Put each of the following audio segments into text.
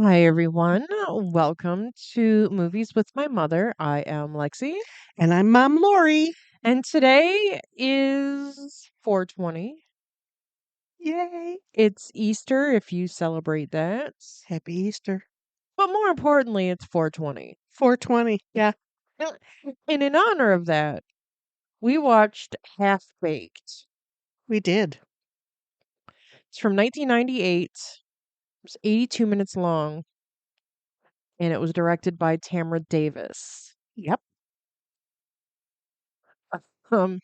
Hi, everyone. Welcome to Movies with My Mother. I am Lexi, And I'm Mom Lori. and today is 420. Yay. It's Easter if you celebrate that. Happy Easter. But more importantly, it's 420. 420. Yeah, And in honor of that, we watched Half Baked. we did. It's from 1998. It was 82 minutes long, and it was directed by Tamra Davis. Yep. Um,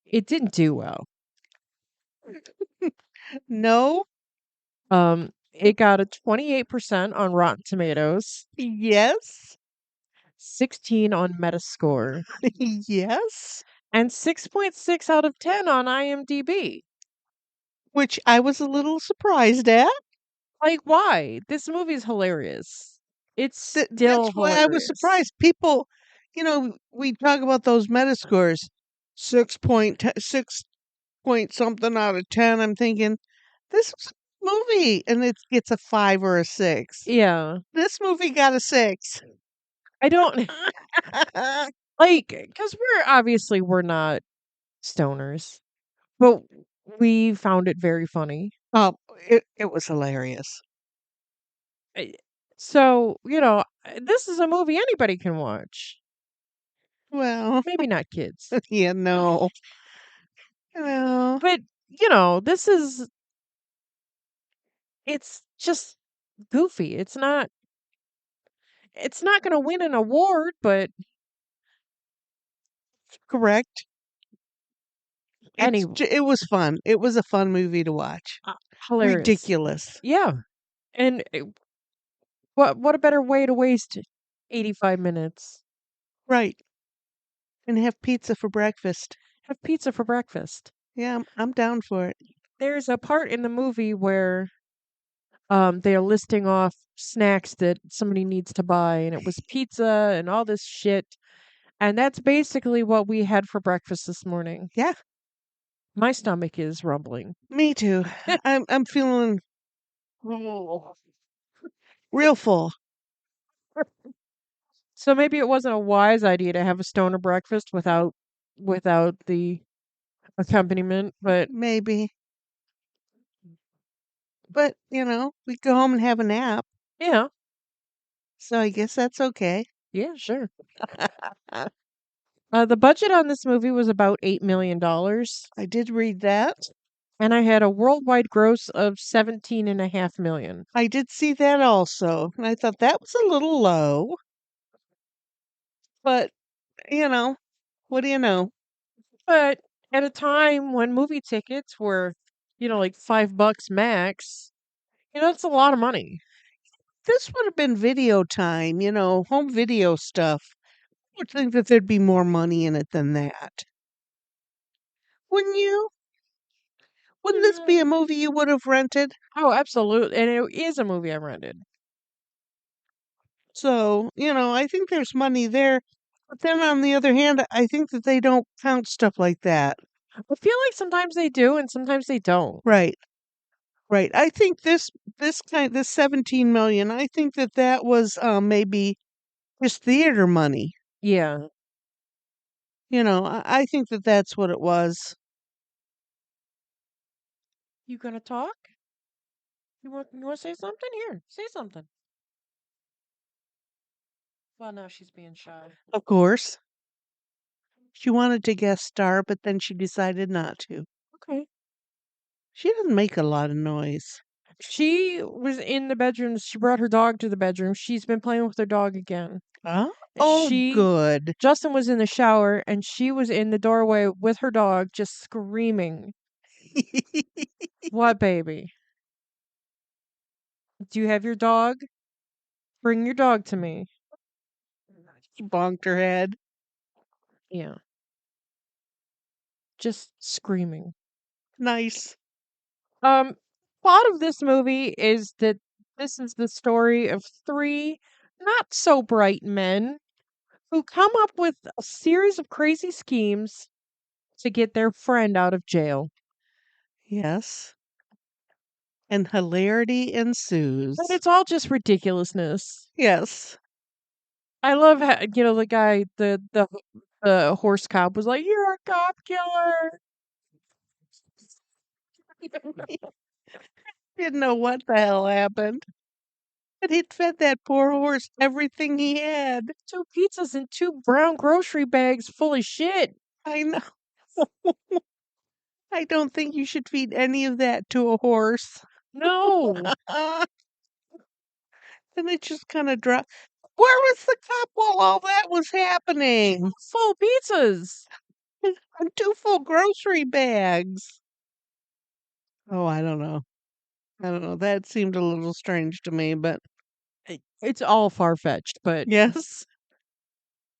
it didn't do well. No. It got a 28% on Rotten Tomatoes, Yes. 16 on Metascore, Yes. and 6.6 out of 10 on IMDb. Which I was a little surprised at. Like, why? This movie's hilarious. It's That's still why I was hilarious. surprised. People, we talk about those Metascores. 6 point something out of 10. I'm thinking, this was a movie. And it gets a 5 or a 6. Yeah. This movie got a 6. I don't like, because we're not stoners, but we found it very funny. Oh, it was hilarious. I- So, this is a movie anybody can watch. Well, Maybe not kids. yeah, no. No. But, it's just goofy. It's not going to win an award, but Correct. anyway, It was fun. It was a fun movie to watch. hilarious. Ridiculous. Yeah. And what a better way to waste 85 minutes? Right. And have pizza for breakfast. Have pizza for breakfast. Yeah, I'm down for it. There's a part in the movie where they're listing off snacks that somebody needs to buy, and it was pizza and all this shit. And that's basically what we had for breakfast this morning. Yeah, My stomach is rumbling. me too. I'm feeling real full. So maybe it wasn't a wise idea to have a stoner breakfast without the accompaniment, but Maybe. But, we go home and have a nap. yeah, So I guess that's okay. yeah, sure. The budget on this movie was about $8 million, I did read that. and I had a worldwide gross of 17.5 million. I did see that also. And I thought that was a little low. But, what do you know? But at a time when movie tickets were, like $5 max, it's a lot of money. This would have been video time, home video stuff. I would think that there'd be more money in it than that. Wouldn't you? Wouldn't this be a Mm. movie you would have rented? Oh, absolutely. And it is a movie I rented. So, I think there's money there. But then on the other hand, I think that they don't count stuff like that. I feel like sometimes they do and sometimes they don't. Right. Right. I think this 17 million, I think that was maybe just theater money. Yeah. I think that that's what it was. You gonna talk? You want to say something? Here, say something. Well, now she's being shy. Of course. She wanted to guest star, but then she decided not to. Okay. She doesn't make a lot of noise. She was in the bedroom. She brought her dog to the bedroom. She's been playing with her dog again. Huh? Oh, She good. Justin was in the shower and she was in the doorway with her dog just screaming. What, baby? Do you have your dog? Bring your dog to me. She bonked her head. Yeah. Just screaming. Nice. Um, Plot of this movie is that this is the story of three not so bright men who come up with a series of crazy schemes to get their friend out of jail. Yes. And hilarity But ensues. it's all just ridiculousness. Yes. I love how, the guy, the horse cop was like, "You're a cop killer." Didn't know what the hell happened. But he'd fed that poor horse everything he had. 2 pizzas and 2 brown grocery bags full of shit. I know. I don't think you should feed any of that to a horse. No. And it just kind of dropped. Where was the cop while all that was happening? Full pizzas. And 2 full grocery bags. Oh, I don't know. I don't know. That seemed a little strange to me, but It's all far-fetched, but yes,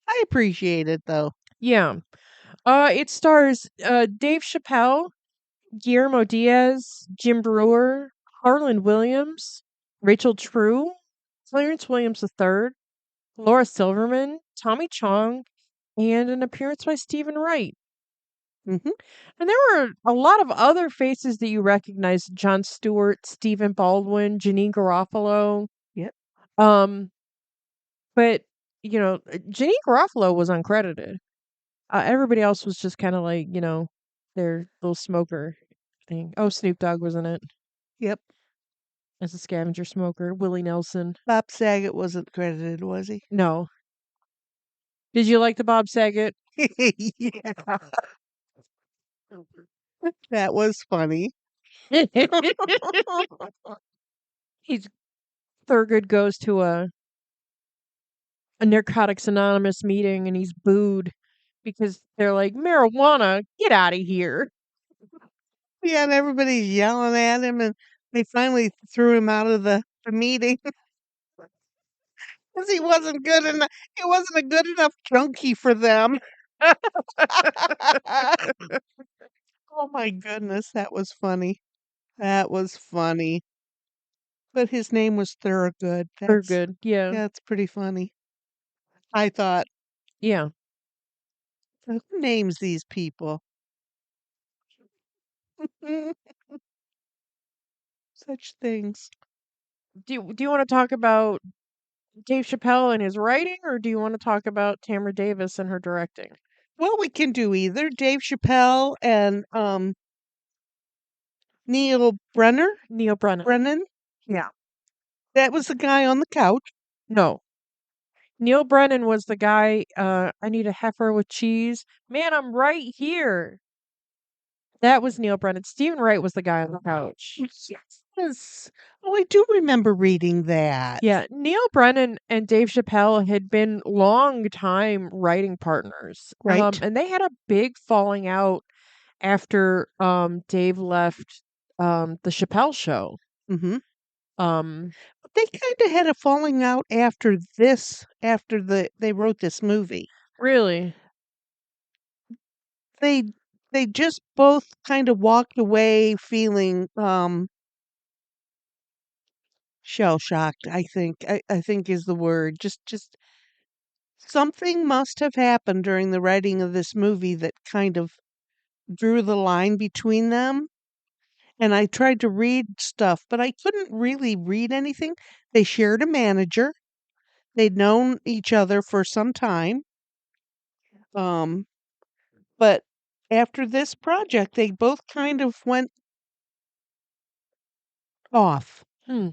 I appreciate it though. yeah. It stars Dave Chappelle, Guillermo Diaz, Jim Brewer, Harlan Williams, Rachel True, Clarence Williams III, Laura Silverman, Tommy Chong, and an appearance by Stephen Wright. Hmm. And there were a lot of other faces that you recognize: Jon Stewart, Stephen Baldwin, Janine Garofalo. Yep. Um, but Janine Garofalo was uncredited. Everybody else was just kind of like, their little smoker thing. Oh, Snoop Dogg was in it Yep. as a scavenger smoker. Willie Nelson. Bob Saget wasn't credited, was he? No. Did you like the Bob Saget? Yeah. That was funny. He's Thurgood goes to a Narcotics Anonymous meeting and he's booed because they're like, marijuana, get out of here. Yeah, and everybody's yelling at him, and they finally threw him out of the meeting because he wasn't good enough. He wasn't a good enough junkie for them. Oh my goodness, that was funny. That was funny. But his name was Thurgood. Thurgood, yeah. That's pretty funny. I thought, Yeah. who names these people? Such things. Do you want to talk about Dave Chappelle and his writing, or do you want to talk about Tamra Davis and her directing? Well, we can do either. Dave Chappelle and Neil Neil Brennan. Brennan. Yeah. That was the guy on the couch. No. Neil Brennan was the guy, I need a heifer with cheese. Man, I'm right here. That was Neil Brennan. Stephen Wright was the guy on the couch. Yes. Oh, I do remember reading that. Yeah, Neil Brennan and Dave Chappelle had been long time writing partners. Right. And they had a big falling out after Dave left the Chappelle show. Hmm. Um They kind of had a falling out after this, after they wrote this movie. really. They they just both kind of walked away feeling shell shocked, I think. I think is the word. Just something must have happened during the writing of this movie that kind of drew the line between them. And I tried to read stuff, but I couldn't really read anything. They shared a manager. They'd known each other for some time. Um, but after this project, they both kind of went off. Hmm.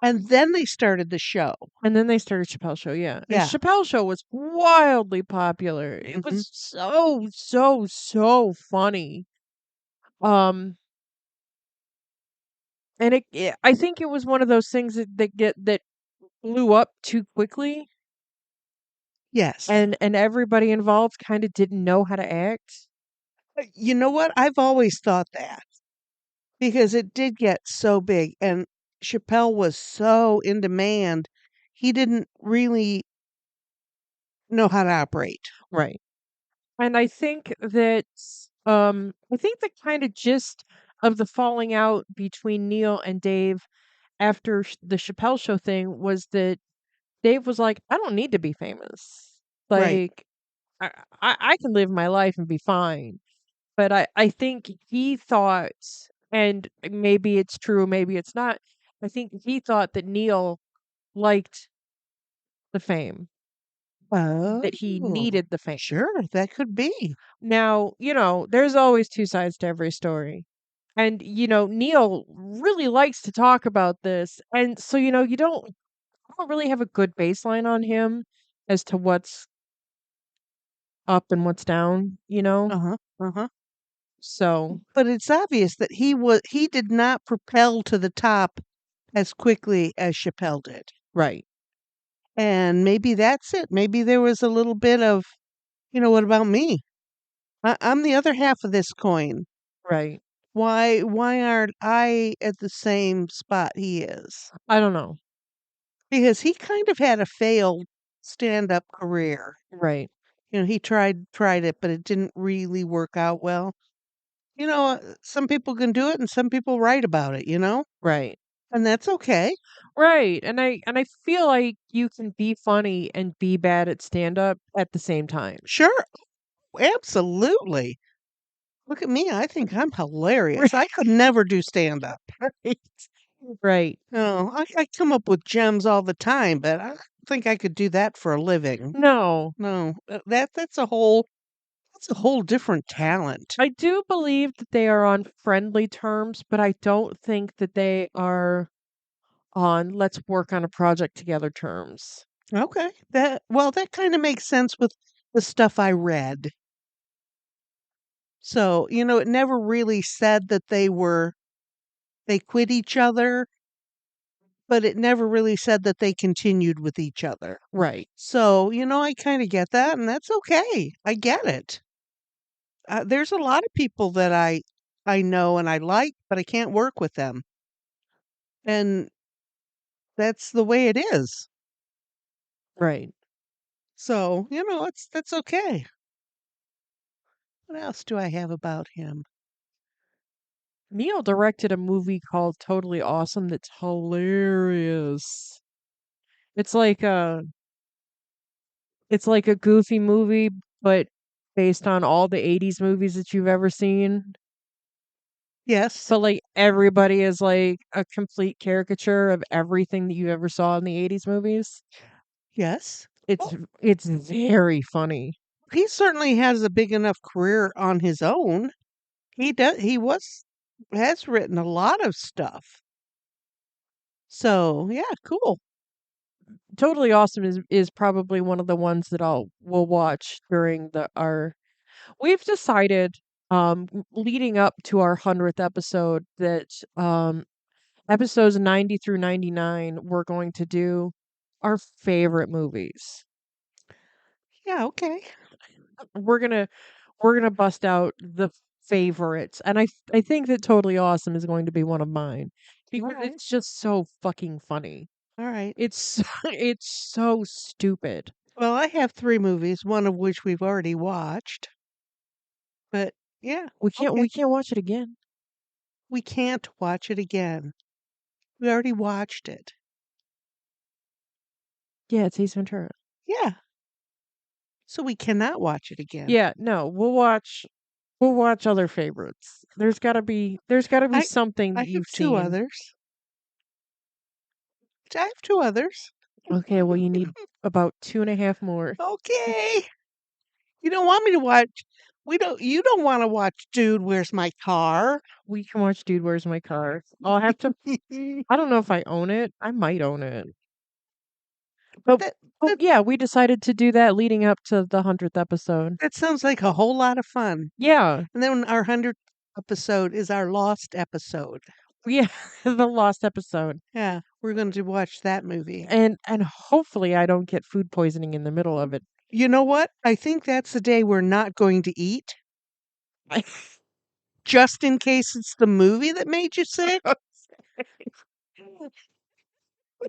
And then they started the show. And then they started Chappelle Show, yeah. And Yeah. Chappelle Show was wildly popular. It Mhm. was so, so, so funny. Um, and I think it was one of those things that blew up too quickly, Yes. and everybody involved kind of didn't know how to act. You know what? I've always thought that because it did get so big and Chappelle was so in demand. He didn't really know how to operate. Right. And I think the kind of gist of the falling out between Neil and Dave after the Chappelle Show thing was that Dave was like, I don't need to be famous. Right. Like, I can live my life and be fine. But I think he thought And maybe it's true, maybe it's not. I think he thought that Neal liked the fame, that he Oh, needed the fame. sure, that could be. Now, there's always two sides to every story. And, Neil really likes to talk about this. And so, you don't really have a good baseline on him as to what's up and what's down. Uh-huh, uh-huh. So, But it's obvious that he did not propel to the top as quickly as Chappelle did. right, And maybe that's it. Maybe there was a little bit of, what about me? I'm the other half of this coin. right. Why aren't I at the same spot he is? I don't know. Because he kind of had a failed stand-up career. Right, He tried it, but it didn't really work out well. Some people can do it and some people write about it. right. And that's okay. Right. And I feel like you can be funny and be bad at stand up at the same time. Sure, absolutely. Look at me. I think I'm hilarious. I could never do stand-up. Right. Right. No, I come up with gems all the time, but I don't think I could do that for a living. No. No, that's a whole different talent. I do believe that they are on friendly terms, but I don't think that they are on let's work on a project together terms. Okay. That kind of makes sense with the stuff I read. So, it never really said that they quit each other, but it never really said that they continued with each other. Right. So, I kind of get that, and that's okay. I get it. There's a lot of people that I know and I like, but I can't work with them. And that's the way it is. Right. So, that's okay. What else do I have about him? Neil directed a movie called Totally Awesome that's hilarious. It's like a it's like a goofy movie, but based on all the 80s movies that you've ever seen. Yes. So like everybody is like a complete caricature of everything that you ever saw in the 80s movies. Yes. It's Well, it's very funny. he certainly has a big enough career on his own. He has written a lot of stuff. So, yeah, cool. Totally Awesome is probably one of the ones that we'll watch during the our we've decided leading up to our 100th episode that episodes 90 through 99 we're going to do our favorite movies. Yeah, okay. We're going to we're going to bust out the favorites. And I think that Totally Awesome is going to be one of mine All because right. it's just so fucking funny. All right. It's so stupid. Well, I have 3 movies, one of which we've already watched. But yeah, okay. We can't watch it again. We can't watch it again. We already watched it. Yeah, it's Ace Ventura. Yeah. So we cannot watch it again. Yeah, no, we'll watch other favorites. There's got to be I something I that have you've 2 seen. others. I have 2 others. Okay, well you need about two and a half more. Okay. You don't want me to watch you don't wanna watch Dude, Where's My Car? We can watch Dude, Where's My Car? I'll have to. I don't know if I own it. I might own it. But That but that yeah, we decided to do that leading up to the 100th episode. that sounds like a whole lot of fun. Yeah, And then our 100th episode is our lost episode. yeah, the lost episode, Yeah, we're going to watch that movie. and hopefully I don't get food poisoning in the middle of it. You know what? I think that's the day we're not going to eat, I, just in case it's the movie that made you sick.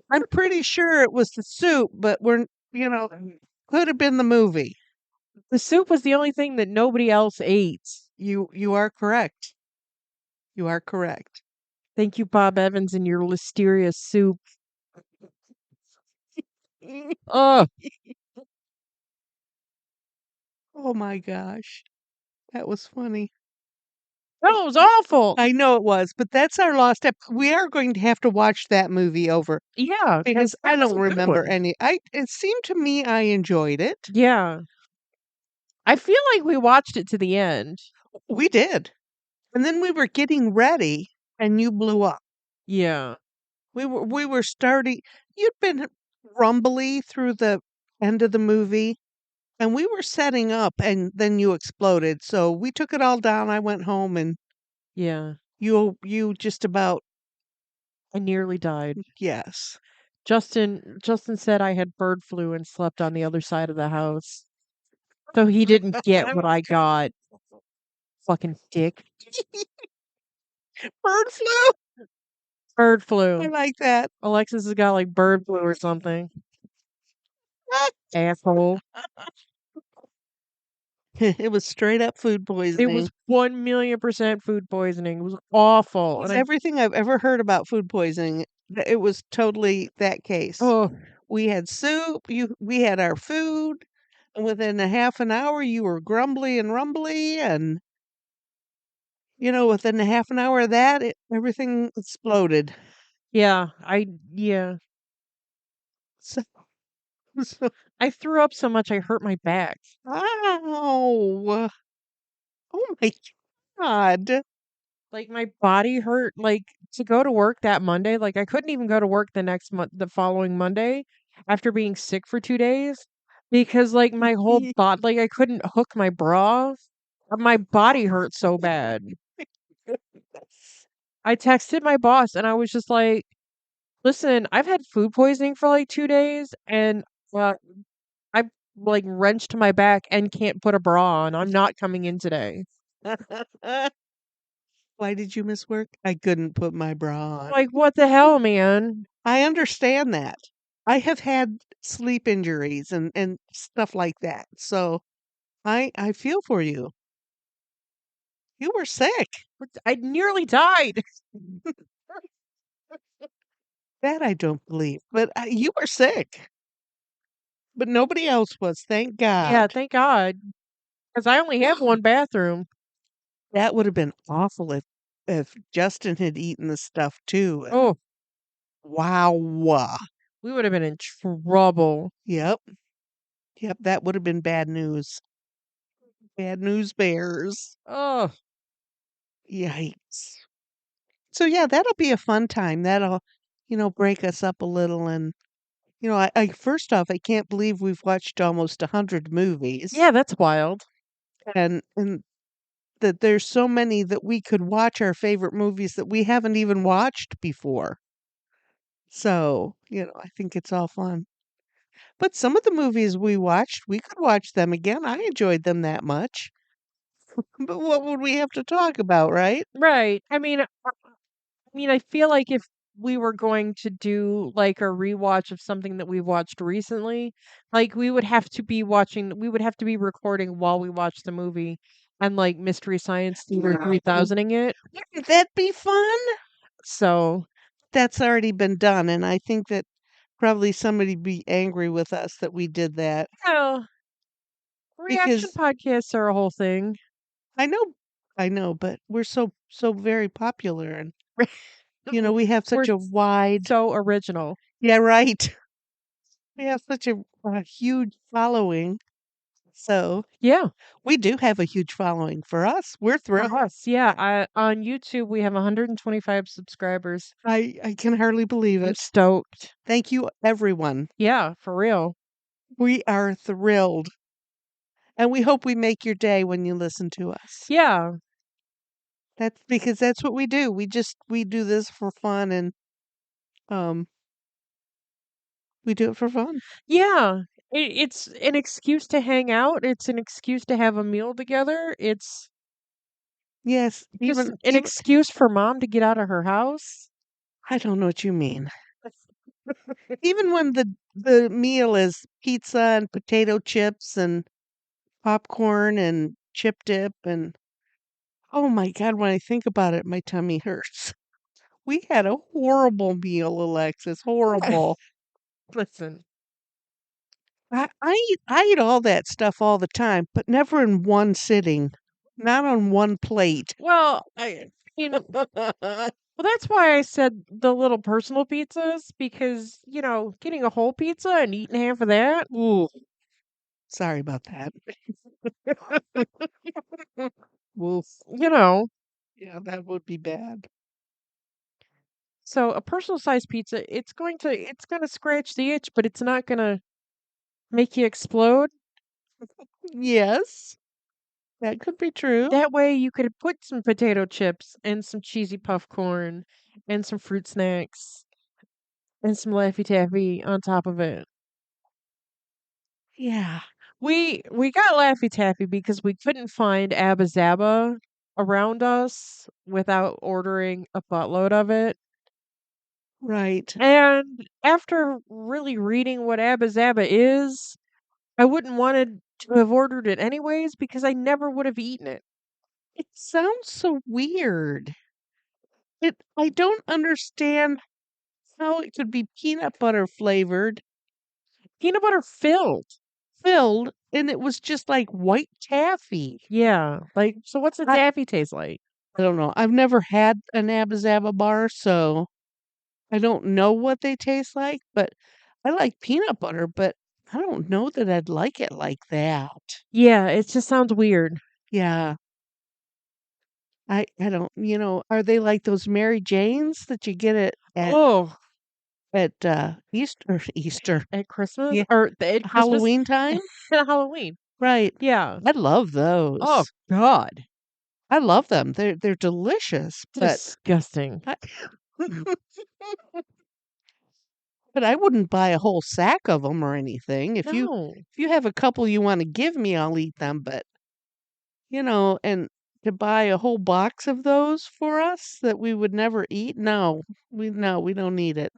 I'm pretty sure it was the soup, but could have been the movie. the soup was the only thing that nobody else ate. You are correct. You are correct. Thank you, Bob Evans, and your listeria soup. Oh, Oh my gosh. That was funny. That was awful. I know it was, but that's our lost step. We are going to have to watch that movie over Yeah, because because I that was don't a good remember one. any. It seemed to me I enjoyed it. Yeah. I feel like we watched it to the end. We did. And then we were getting ready and you blew up. Yeah. We were starting, you'd been rumbly through the end of the movie and we were setting up and then you exploded. So we took it all down. I went home and Yeah. you just about, I nearly died. yes. Justin said I had bird flu and slept on the other side of the house. So he didn't get what I got. Fucking dick. Bird flu. Bird I flu. like that. Alexis has got like bird flu or something. Asshole. It was straight up food It was poisoning. 1,000,000% food poisoning. It was awful. It's And I everything I've ever heard about food poisoning. It was totally that case. oh We had soup, we had our food, and within a half an hour you were grumbly and rumbly and within a half an hour of that everything exploded. yeah, yeah. So, so I threw up so much I hurt my back. ow. Oh my god. Like my body hurt like to go to work that Monday. Like I couldn't even go to work the next month the following Monday after being sick for 2 days because like my whole body like I couldn't hook my bra. My body hurt so bad. I texted my boss and I was just like, "Listen, I've had food poisoning for like 2 days and uh, I like wrenched my back and can't put a bra on. I'm not coming in today." Why did you miss work? I couldn't put my bra on. Like, what the hell, man? I understand that. I have had sleep injuries and stuff like that. So I feel for you. You were sick. I nearly died. That I don't believe. But you were sick. But nobody else was. Thank Yeah, God. thank God, because I only have one bathroom. That would have been awful if Justin had eaten the stuff too. Oh, Wow. we would have been in trouble. Yep. Yep. That would have been bad news. Bad news bears. Oh, Yikes. So yeah, that'll be a fun time. That'll, break us up a little. And I first off, I can't believe we've watched almost 100 movies, yeah, that's wild. and that there's so many that we could watch our favorite movies that we haven't even watched before. So I think it's all fun. But some of the movies we watched, we could watch them again. I enjoyed them that much. But what would we have to talk about, right? Right. I mean, I feel like if we were going to do like a rewatch of something that we watched recently, like we would have to be recording while we watch the movie and like Mystery Science Theater 3000ing it. Wouldn't that be fun? So, That's already been done, and I think that probably somebody be angry with us that we did that yeah, reaction because podcasts are a whole thing. I know, I know, but we're so very popular, and we have We're such a wide, so original. yeah, right. We have such a huge following, so Yeah, we do have a huge following. For us, we're thrilled. for us. Yeah, on YouTube we have 125 subscribers. I can hardly believe I'm it. stoked. Thank you, everyone. Yeah, for real. We are thrilled, and we hope we make your day when you listen to us. Yeah. That's because that's what we do. We do this for fun and um we do it for fun. Yeah. It's an excuse to hang out. It's an excuse to have a meal together. It's Yes, just even an even excuse for mom to get out of her house. I don't know what you mean. Even when the meal is pizza and potato chips and popcorn and chip dip and oh my God, when I think about it, my tummy hurts. We had a horrible meal, Alexis. Horrible. Listen. I eat all that stuff all the time, but never in one sitting. Not on one plate. Well, I mean, well, that's why I said the little personal pizzas because, getting a whole pizza and eating half of that, Ooh, sorry about that. Woof. you know. Yeah, that would be bad. So a personal size pizza, it's going to scratch the itch, but it's not going to make you explode. Yes, that could be true. That way you could put some potato chips and some cheesy puff corn and some fruit snacks and some Laffy Taffy on top of it. Yeah, We got Laffy Taffy because we couldn't find Abba Zaba around us without ordering a buttload of it. right. And after really reading what Abba Zaba is, I wouldn't wanted to have ordered it anyways because I never would have eaten it. It sounds so weird. I don't understand how it could be peanut butter flavored, Peanut butter filled. filled, and it was just like white taffy. Yeah. Like, so what's the I, taffy taste like? I don't know. I've never had an Abba Zaba bar, so I don't know what they taste like, but I like peanut butter, but I don't know that I'd like it like that. Yeah, it just sounds weird. Yeah. I don't, are they like those Mary Janes that you get Oh, at Easter, at Christmas yeah, or at Christmas Halloween time? at Halloween. Right. Yeah. I love Oh those. God. I love them. They're delicious, but Disgusting. I but I wouldn't buy a whole sack of them or anything. No. If you have a couple you wanna give me, I'll eat them, but, and to buy a whole box of those for us that we would never eat, no. We don't need it.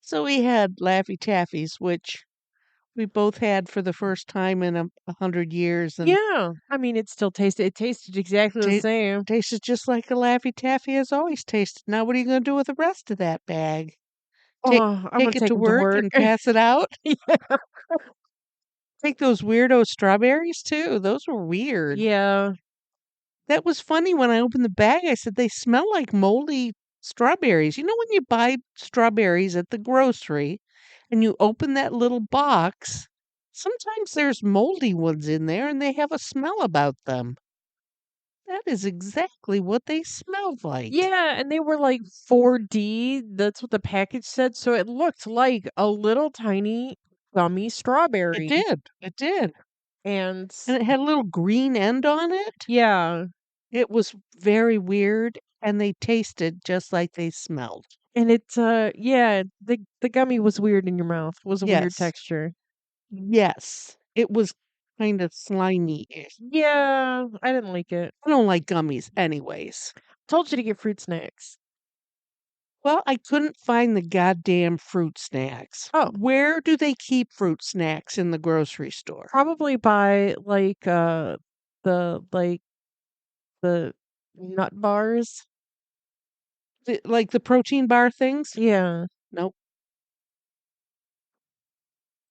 So we had Laffy Taffies, which we both had for the first time in 100 years, and Yeah. I mean, it tasted exactly the ta same. tasted just like a Laffy Taffy has always tasted. Now what are you gonna do with the rest of that bag? Take Oh, I'm gonna take it take to them to work work. and pass it out? Yeah. Take those weirdo strawberries too. Those were weird. Yeah. That was funny when I opened the bag, I said, "They smell like moldy strawberries." You know when you buy strawberries at the grocery and you open that little box, sometimes there's moldy ones in there and they have a smell about them. That is exactly what they smelled like. Yeah, and they were like 4D. That's what the package said. So it looked like a little tiny gummy It strawberry. did. It did. And And it had a little green end on it. yeah, It was very weird and they tasted just like they smelled. and yeah, the gummy was weird in your mouth. Was a weird Yes. texture. Yes. It was kind of slimy-ish. Yeah, I didn't like it. I don't like gummies anyways. Told you to get fruit snacks. Well, I couldn't find the goddamn fruit snacks. Oh, Where do they keep fruit snacks in the grocery store? probably by like the nut bars. Like the protein bar things? Yeah. Nope.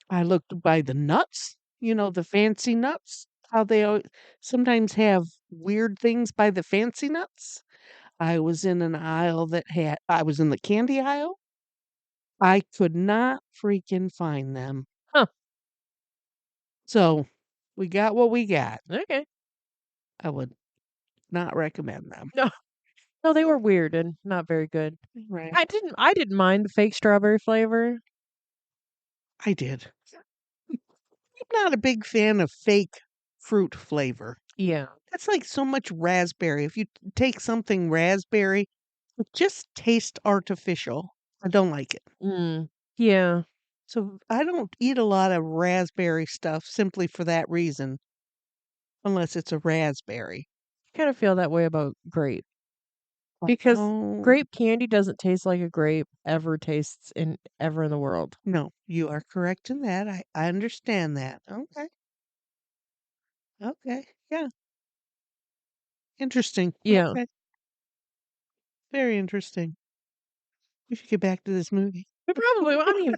I looked by the nuts, the fancy nuts, how they sometimes have weird things by the fancy nuts. I was in an aisle I was in the candy aisle. I could not freaking find them. Huh. So we got what we got. Okay. I would not recommend them. No, no, they were weird and not very good. Right. I didn't mind the fake strawberry flavor. I did. I'm not a big fan of fake fruit flavor. Yeah. That's like so much raspberry. If you take something raspberry, it just tastes artificial. I don't like it. Mm. Yeah. So I don't eat a lot of raspberry stuff simply for that reason, unless it's a raspberry. Kind of feel that way about grape because Oh, grape candy doesn't taste like a grape ever in the world. no, you are correct in that. I understand that. Okay. Okay. Yeah. Interesting. Yeah. Okay. Very interesting. We should get back to this movie. We probably I mean,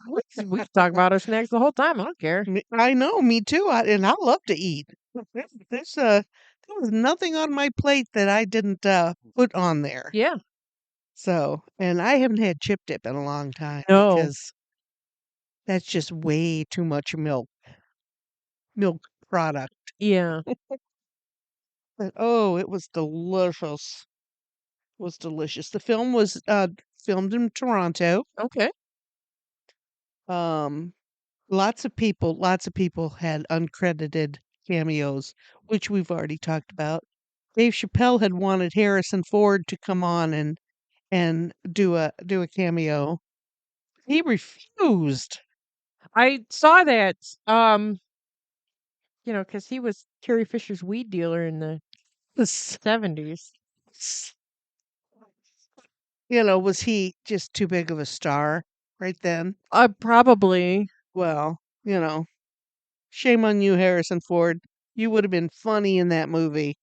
we could talk about our snacks the whole time. I don't care. I know, me too. And I love to eat. There's was nothing on my plate that I didn't put on there. Yeah. So, and I haven't had chip dip in a long time No. because that's just way too much milk product. Yeah. But oh, it was delicious. It was delicious. The film was filmed in Toronto. Okay. Um, lots of people had uncredited cameos, which we've already talked about. Dave Chappelle had wanted Harrison Ford to come on and do a cameo. He refused. I saw that. Um, because he was Carrie Fisher's weed dealer in the This, 70s. was he just too big of a star right then? Probably. Well, shame on you, Harrison Ford. You would have been funny in that movie.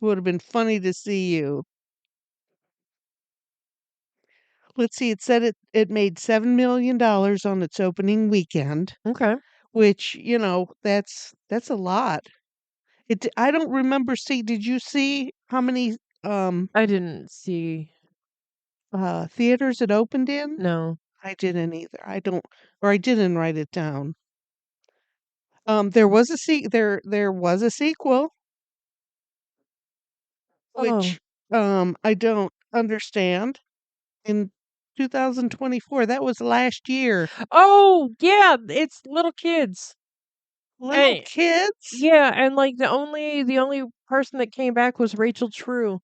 Would have been funny to see you. Let's see, it said it made $7 million on its opening weekend, Okay. which, that's a lot. I don't remember did you see how many I didn't see. theaters it opened in? No. I didn't either. I didn't write it down. There was a sequel, Oh. which I don't understand. In 2024, that was last year. Oh, yeah, it's little kids. Little And kids? yeah, and like the only person that came back was Rachel True.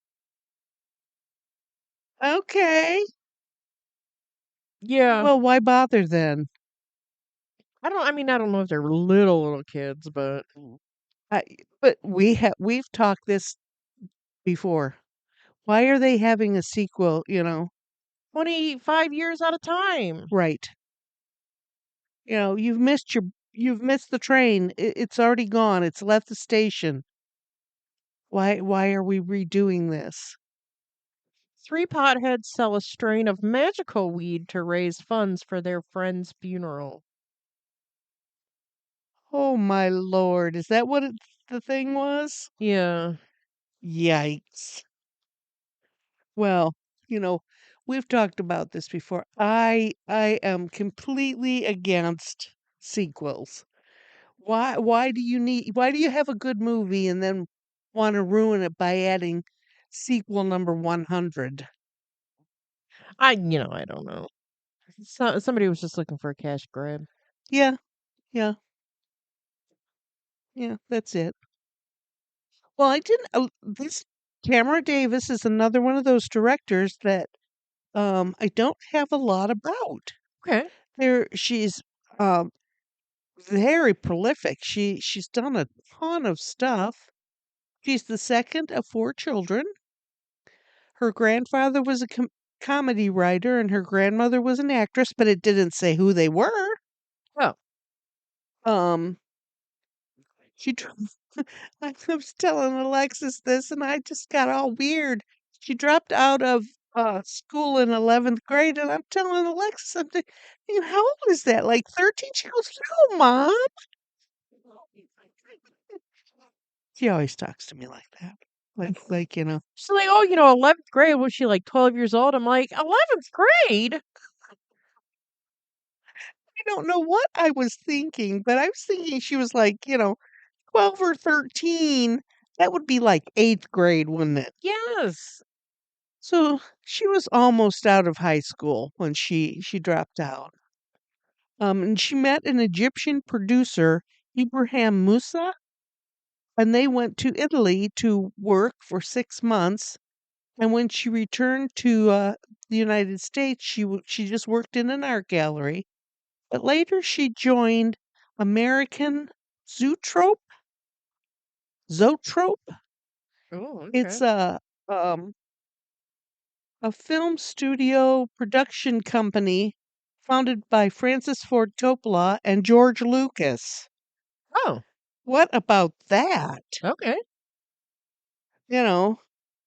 Okay. Yeah. Well, why bother then? I don't know if they're little kids, but I, but we've talked this before. Why are they having a sequel, 25 years at a time. right? You've missed the train. It's already gone. It's left the station. Why are we redoing this? Three potheads sell a strain of magical weed to raise funds for their friend's funeral. Oh my lord. Is that what the thing was? Yeah. Yikes. Well, you know, we've talked about this before. I am completely against sequels. Why do you have a good movie and then want to ruin it by adding sequel number 100? I don't know. Somebody was just looking for a cash grab. Yeah, yeah, yeah, that's it. Well, I didn't this Tamara Davis is another one of those directors that I don't have a lot about. Okay. She's um very prolific. She's done a ton of stuff. She's the second of four children. Her grandfather was a comedy writer and her grandmother was an actress, but it didn't say who they were. Oh. Um, she dro- I was telling Alexis this and I just got all weird. She dropped out of school in 11th grade and I'm telling Alexis, I'm thinking, how old is that? Like 13? She goes, no, Mom. She always talks to me like that. Like. She's like, oh, 11th grade. Was she like 12 years old? I'm like, 11th grade? I don't know what I was thinking, but I was thinking she was like, 12 or 13. That would be like 8th grade, wouldn't it? Yes. So she was almost out of high school when she dropped out. And she met an Egyptian producer, Ibrahim Musa, and they went to Italy to work for 6 months. And when she returned to the United States, she just worked in an art gallery. But later she joined American Zootrope. Zoetrope. Oh, It's okay. um, a film studio production company founded by Francis Ford Coppola and George Lucas. Oh, What about that? okay. You know,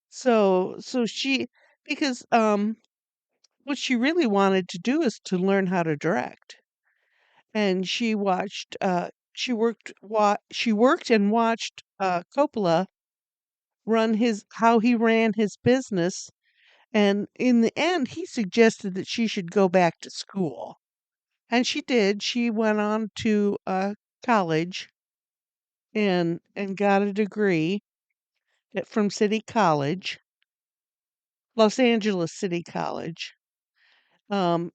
so she because what she really wanted to do is to learn how to direct. And she watched she worked and watched Coppola run his how he ran his business, and in the end he suggested that she should go back to school. And she did. She went on to college and got a degree from City College, Los Angeles City College. And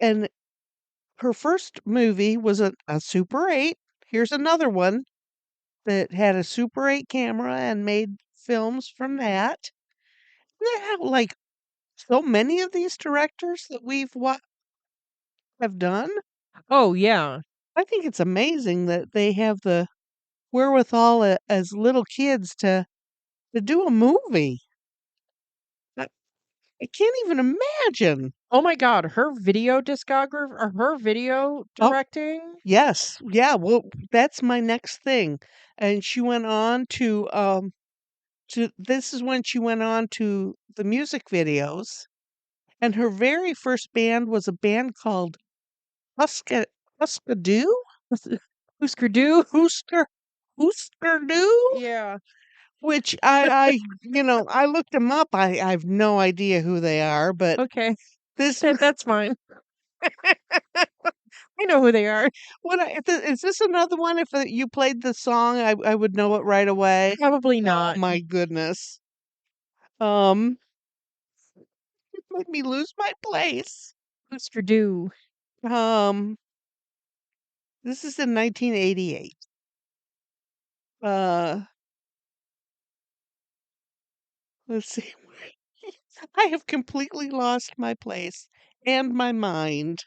and her first movie was a Super 8. Here's another one that had a Super 8 camera and made films from that. They have like so many of these directors that have done. Oh, yeah. I think it's amazing that they have the wherewithal as little kids to do a movie. I, I can't even imagine. Oh my god, her video discography or her video Oh, directing? yes. Yeah, well, that's my next thing. And she went on to this is when she went on to the music videos. And her very first band was a band called Huska Huskadoo? Husker Du? Husker Husker Du? Yeah. Which I looked them up. I've no idea who they are, but Okay. this That's fine. I know who they are. is this another one? If you played the song, I would know it right away. Probably Oh not. my goodness. Um, it made me lose my place. Husker Du. Um, this is in 1988. Uh, let's see. I have completely lost my place and my mind.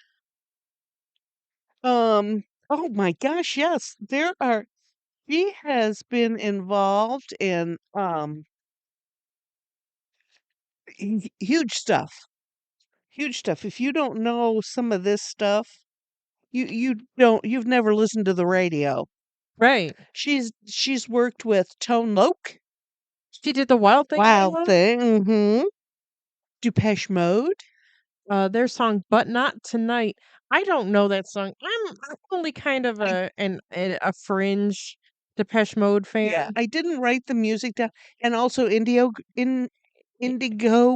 Oh my gosh, yes. She has been involved in huge stuff. Huge stuff. If you don't know some of this stuff, you've never listened to the radio. Right. She's worked with Tone Loc, She did the Wild Thing Wild album. Thing, Depeche Mode. Their song "But Not Tonight." I don't know that song. I'm only kind of I a fringe Depeche Mode Yeah, fan. I didn't write the music down, and also Indigo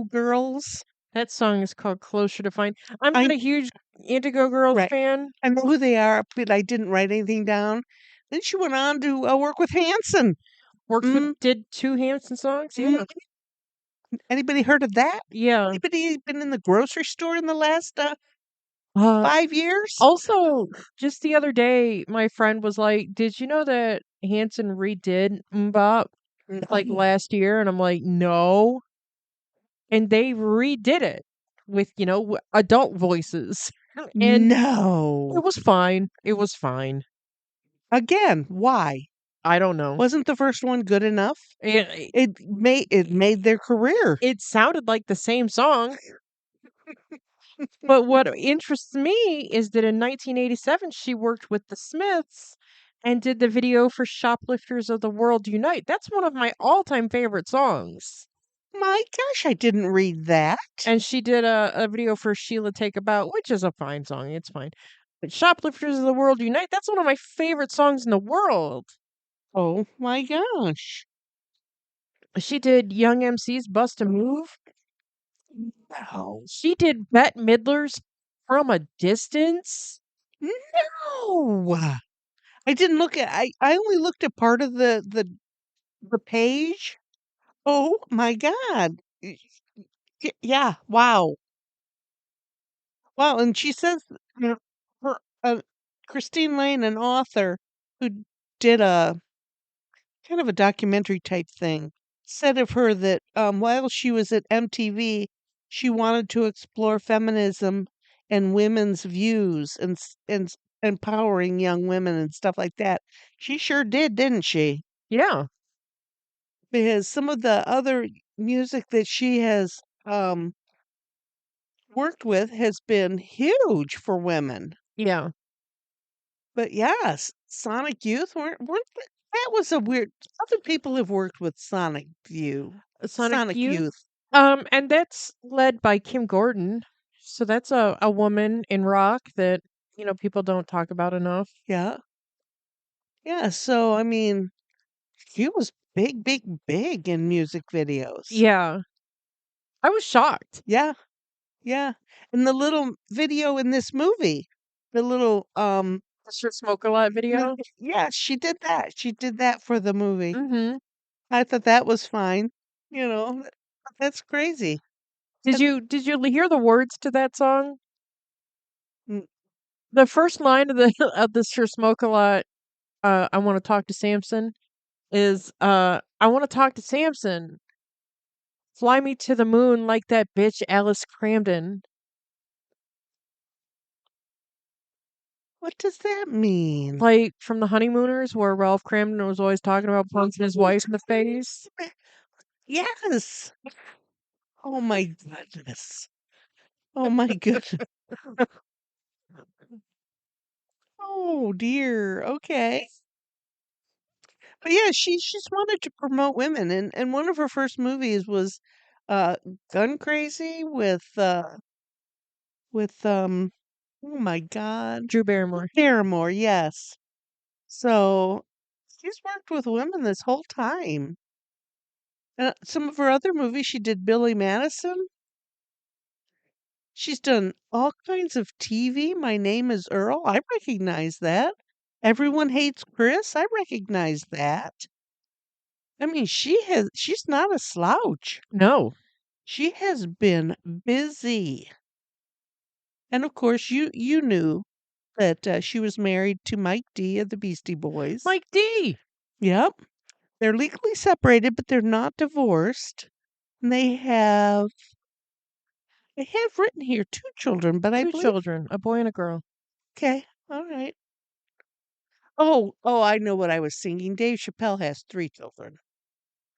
Girls. That song is called "Closer to Find." I'm not I a huge Indigo Girls Right. fan. I know who they are, but I didn't write anything down. Then she went on to work with Hanson. Mm, Did 2 Hanson songs. mm. Yeah. Anybody heard of that? Yeah. Anybody been in the grocery store in the last Uh, 5 years? Also, just the other day, my friend was like, "Did you know that Hanson redid MMMBop, like, No. last year?" And I'm like, "No." And they redid it with, adult voices. And No. it was fine. It was fine. Again, why? I don't know. Wasn't the first one good enough? It It made their career. it sounded like the same song, but what interests me is that in 1987 she worked with the Smiths and did the video for Shoplifters of the World Unite. That's one of my all-time favorite songs. My gosh, I didn't read that. And she did a video for Sheila Take a Bow, which is a fine song. It's fine. But Shoplifters of the World Unite, that's one of my favorite songs in the world. Oh my gosh. She did Young MC's Bust a Move. No. She did Bette Midler's From a Distance. No. I didn't look at I only looked at part of the page. Oh my god. Yeah, wow. Wow, and she says, her Christine Lane, an author who did a kind of a documentary type thing, said of her that while she was at MTV, she wanted to explore feminism and women's views and empowering young women and stuff like that. She sure did, didn't she? Yeah, Because some of the other music that she has worked with has been huge for women. yeah. But yes, Sonic Youth that was a weird. Other people have worked with Sonic Sonic Youth. Youth. And that's led by Kim Gordon. So that's a woman in rock that, people don't talk about enough. Yeah. Yeah, so I mean, she was big, big, big in music videos. Yeah. I was shocked. Yeah, yeah. And the little video in this movie, the little The Sure Smoke a Lot video. yeah, she did that. She did that for the movie. Mhm. I thought that was fine. You know, that's crazy. Did That's, you hear the words to that song? mm, The first line of the of the Sure Smoke a Lot, I wanna talk to Samson is, "I wanna talk to Samson. Fly me to the moon like that bitch Alice Cramden." what does that mean? Like, from The Honeymooners, where Ralph Cramden was always talking about punching his wife in the face. Yes. Oh my goodness. Oh my goodness. Oh dear. Okay. But yeah, she's wanted to promote women, and one of her first movies was uh Gun Crazy with oh my god, Drew Barrymore. Paramore, yes. So she's worked with women this whole time. Some of her other movies, she did Billy Madison. She's done all kinds of TV. My Name is Earl. I recognize that. Everyone Hates Chris. I recognize that. I mean, she's not a slouch. No. She has been busy. And of course, you knew that she was married to Mike D of the Beastie Boys. Mike D! Yep. They're legally separated, but they're not divorced. And they have written here 2 children, but I 2 believe children, a boy and a girl. okay, all right. Oh, I know what I was singing. Dave Chappelle has 3 children.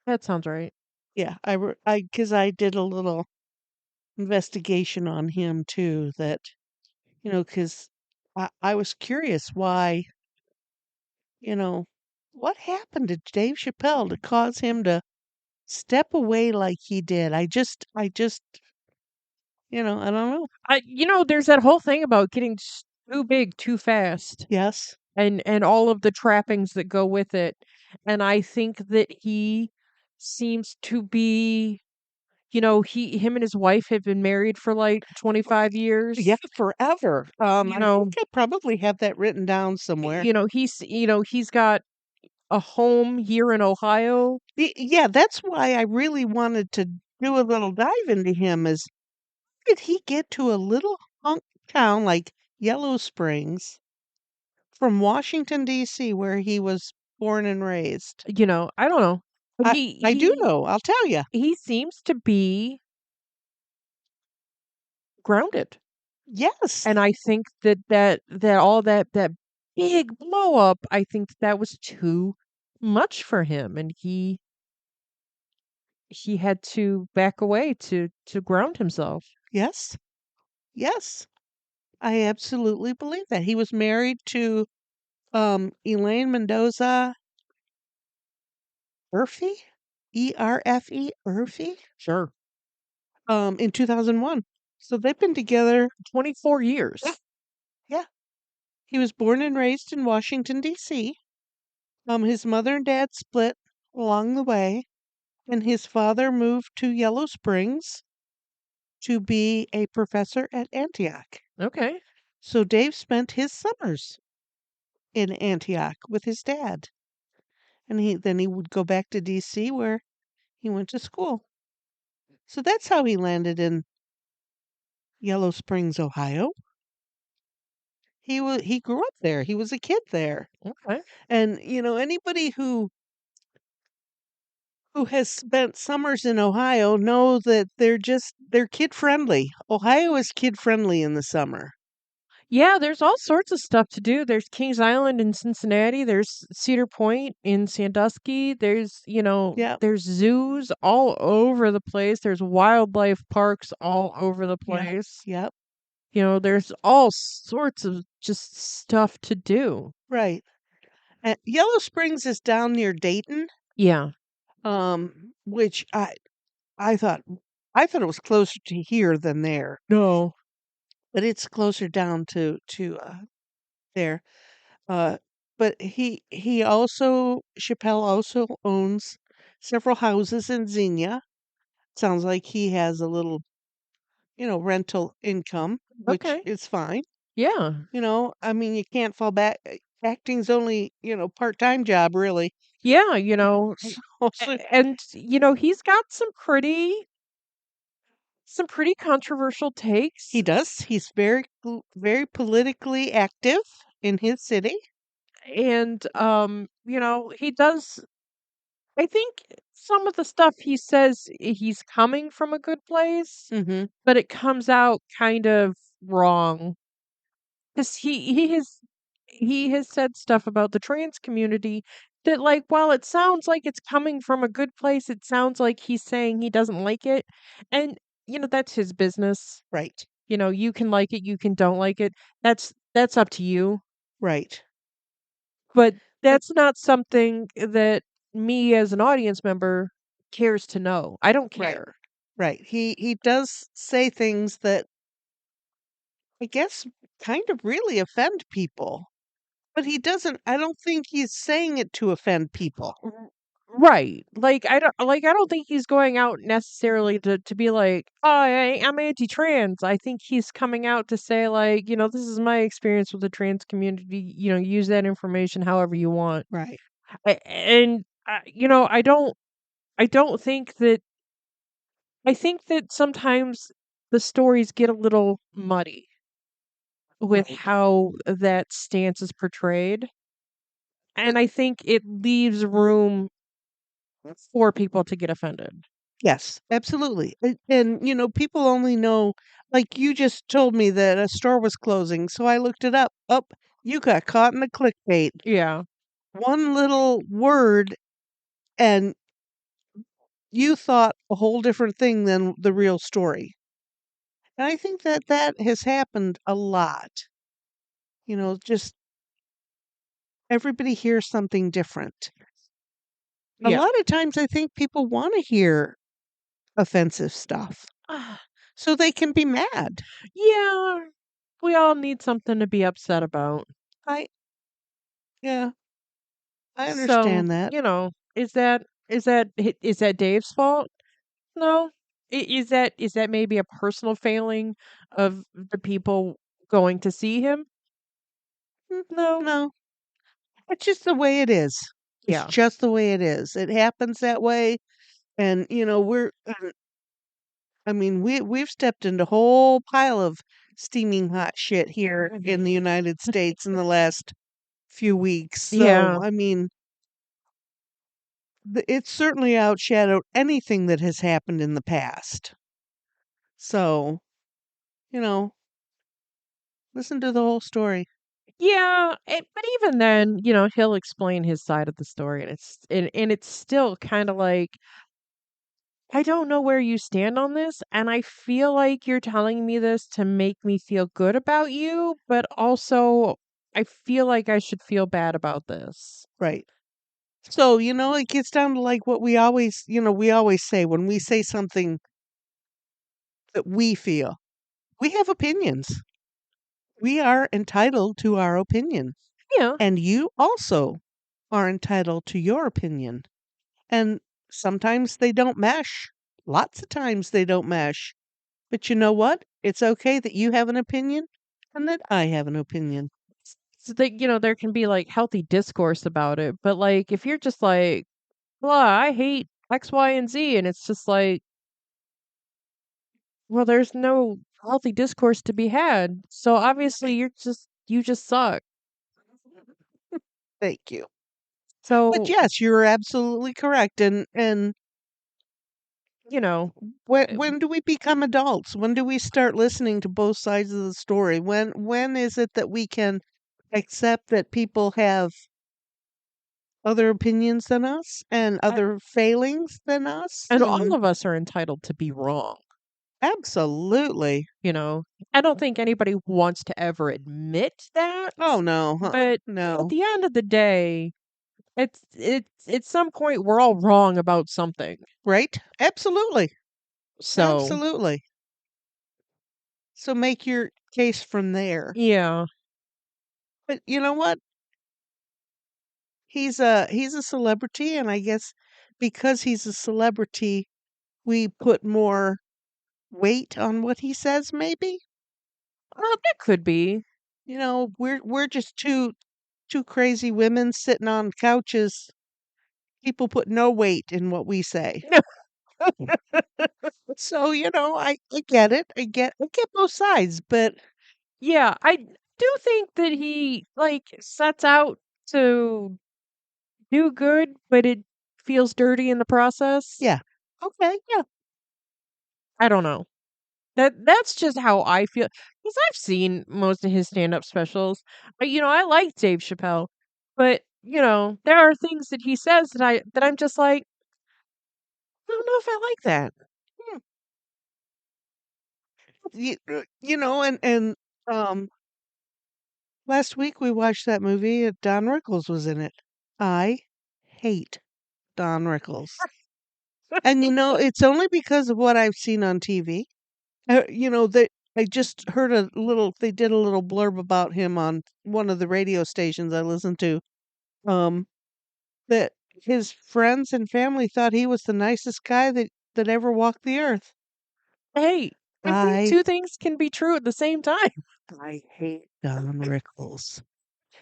That sounds right. Yeah, because I did a little investigation on him too. That because I was curious why what happened to Dave Chappelle to cause him to step away like he did. I don't know. There's that whole thing about getting too big too fast Yes, and all of the trappings that go with it. And I think that he seems to be, him and his wife have been married for like 25 yeah, years. forever. You I know, think I probably have that written down somewhere. he's got a home here in Ohio. Yeah, that's why I really wanted to do a little dive into him. Is how did he get to a little hunk town like Yellow Springs from Washington D.C., where he was born and raised? I don't know. But I he I do he know. I'll tell you. he seems to be grounded. Yes, And I think that all that big blow up, I think that was too much for him, and he had to back away to ground himself. yes, yes. I absolutely believe that. He was married to Elaine Mendoza Urfi, Erfe, Urfi, Sure. in 2001. So they've been together. 24 years. Yeah, yeah. He was born and raised in Washington D.C. His mother and dad split along the way, and his father moved to Yellow Springs to be a professor at Antioch. Okay. So Dave spent his summers in Antioch with his dad, and he would go back to D.C. where he went to school. So that's how he landed in Yellow Springs, Ohio. He grew up there. He was a kid there. Okay. And anybody who has spent summers in Ohio know that they're kid friendly. Ohio is kid friendly in the summer. Yeah, there's all sorts of stuff to do. There's Kings Island in Cincinnati. There's Cedar Point in Sandusky. Yeah, There's zoos all over the place. There's wildlife parks all over the yeah, place. yep, There's all sorts of just stuff to do. right. And Yellow Springs is down near Dayton, Yeah. which I thought I thought it was closer to here than there, No. but it's closer down to there. Uh, but he also Chappelle also owns several houses in Xenia. Sounds like he has a little, rental income, which Okay. is fine. Yeah. I mean, you can't fall back. Acting's only, part-time job, really. Yeah, So and he's got some pretty controversial he takes, does. He's very politically active in his city. and he does. I think some of the stuff he says, he's coming from a good place, Mhm. but it comes out kind of wrong. 'Cause he has said stuff about the trans community that, like, while it sounds like it's coming from a good place, it sounds like he's saying he doesn't like it, and, that's his business. Right. You can like it, you can don't like it. That's up to you, Right. but But that's not something that me as an audience member cares to know. I don't right. care. Right. He does say things that I guess kind of really offend people. But I don't think he's saying it to offend people. R Right. Like, I don't think he's going out necessarily to be like, "Oh, I'm anti-trans." I think he's coming out to say, like, "This is my experience with the trans community, use that information however you want." Right. And, I don't think that I think that sometimes the stories get a little muddy with Right. how that stance is portrayed, But and I think it leaves room for people to get offended. yes, absolutely. And, people only know, like you just told me that a store was closing. So I looked it up. Up, you got caught in the clickbait. Yeah. One little word, and you thought a whole different thing than the real story. And I think that that has happened a lot. Just everybody hears something different. A Yeah. lot of times I think people want to hear offensive stuff so they can be mad. Yeah, we all need something to be upset about. I Yeah, I So, understand that. is that Dave's fault? No. Is that maybe a personal failing of the people going to see him? Mm, No. no, it's just the way it is. It's Yeah. just the way it is. It happens that way, and I mean, we've stepped into a whole pile of steaming hot shit here in the United States in the last few weeks. So, Yeah. I mean, it's certainly outshadowed anything that has happened in the past. So, you know, listen to the whole story. Yeah, but even then, he'll explain his side of the story, and it's still kind of like, I don't know where you stand on this, and I feel like you're telling me this to make me feel good about you, but also I feel like I should feel bad about this. Right. So, it gets down to like what we always say when we say something that we feel. We have opinions. We are entitled to our opinion. Yeah. And you also are entitled to your opinion. And sometimes they don't mesh. Lots of times they don't mesh. But you know what? It's okay that you have an opinion and that I have an opinion. So that, there can be like healthy discourse about it, but like if you're just like, blah, I hate X, Y, and Z, and it's just like, well, there's no healthy discourse to be had. So obviously you just suck. Thank you. But So, yes, you're absolutely correct. And you know, when do we become adults? When do we start listening to both sides of the story? When is it that we can accept that people have other opinions than us and I, other failings than us? and all And of us are entitled to be wrong. absolutely. You know, I don't think anybody wants to ever admit that, Oh no, but at no. the end of the day, it's at some point we're all wrong about something. Right? Absolutely. So, Absolutely. So make your case from there. yeah. But you know what? he's a celebrity, and I guess because he's a celebrity, we put more weight on what he says, maybe? That could be. We're just two crazy women sitting on couches. People put no weight in what we say. So, I get it. I get both sides, but Yeah, I do think that he like sets out to do good, but it feels dirty in the process. yeah. Okay, yeah. I don't know. That's just how I feel because I've seen most of his stand-up specials. I like Dave Chappelle, but there are things that he says that I'm just like, I don't know if I like that. Hmm. And last week we watched that movie. Don Rickles was in it. I hate Don Rickles. And it's only because of what I've seen on TV. That I just heard they did a little blurb about him on one of the radio stations I listened to. Um, that his friends and family thought he was the nicest guy that ever walked the earth. Hey, I think I two things can be true at the same time. I hate Don Rickles.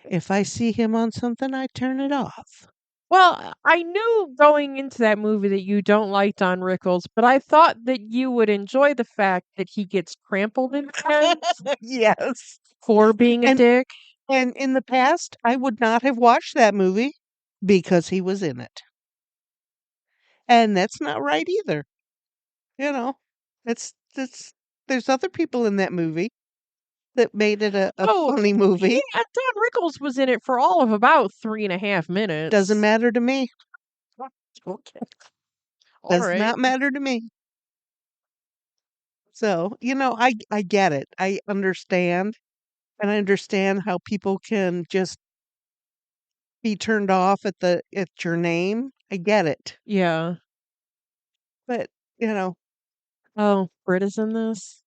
If I see him on something, I turn it off. Well, I knew going into that movie that you don't like Don Rickles, but I thought that you would enjoy the fact that he gets trampled in the end Yes. for being a And dick. and in the past, I would not have watched that movie because he was in it. And that's not right either. You know. It's there's other people in that movie that made it a Oh, funny movie. yeah, Don Rickles was in it for all of about 3.5 Doesn't minutes. matter to me. Okay. All Does right. not matter to me. So, I get it. I understand. And I understand how people can just be turned off at your name. I get it. Yeah. But, you know, Oh, Britta's in this?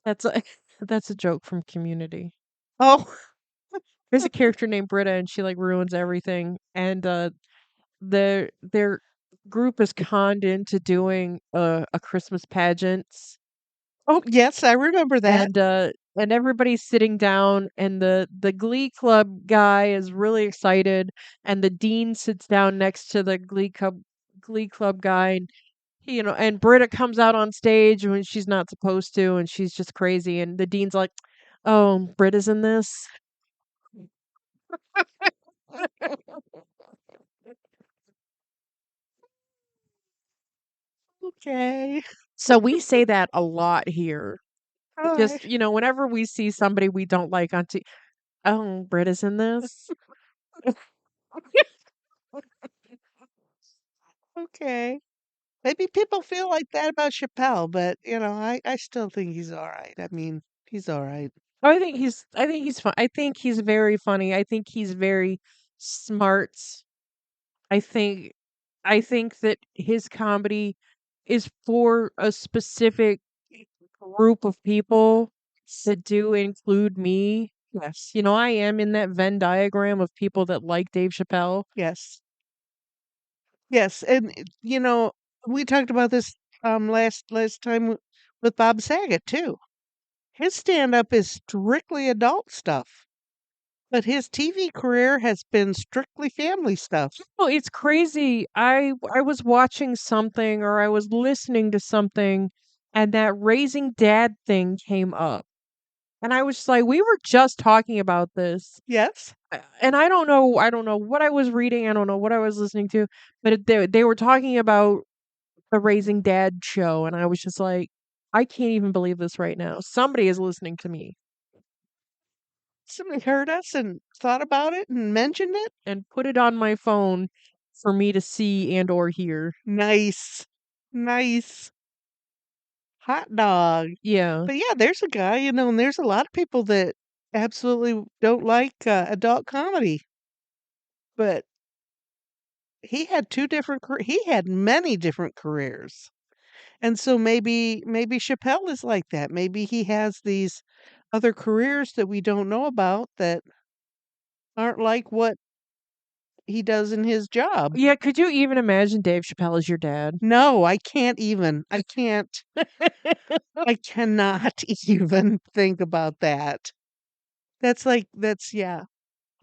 That's a that's a joke from Community. oh, There's a character named Britta and she like ruins everything and their group is conned into doing a Christmas pageant oh, yes, I remember that. and everybody's sitting down and the glee club guy is really excited and the dean sits down next to the glee club guy and and Britta comes out on stage when she's not supposed to and she's just crazy and the dean's like, "Oh, Britta's in this?" Okay. So we say that a lot here. All right. Just, whenever we see somebody we don't like on "Oh, Britta's in this?" Okay. Maybe people feel like that about Chappelle, but I still think he's all right. I mean, he's all right. Oh, I think he's fun. I think he's very funny. I think he's very smart. I think I think that his comedy is for a specific group of people that do include me. Yes. I am in that Venn diagram of people that like Dave Chappelle. Yes. Yes. And we talked about this last time with Bob Saget too. His stand up is strictly adult stuff, but his TV career has been strictly family stuff. Oh, it's crazy. I was watching something or I was listening to something and that raising dad thing came up. And I was just like, we were just talking about this. Yes. And I don't know what I was reading, I don't know what I was listening to, but they were talking about the Raising Dad show and I was just like, I can't even believe this right now. Somebody is listening to me Somebody heard us and thought about it and mentioned it. and put it on my phone for me to see and or hear. Nice. Nice. Hot dog. Yeah. But yeah, there's a guy, and there's a lot of people that absolutely don't like adult comedy. But he had many different careers. And so maybe Chappelle is like that. Maybe he has these other careers that we don't know about that aren't like what he does in his job. Yeah, could you even imagine Dave Chappelle as your dad? No, I can't even. I can't. I cannot even think about that. That's yeah.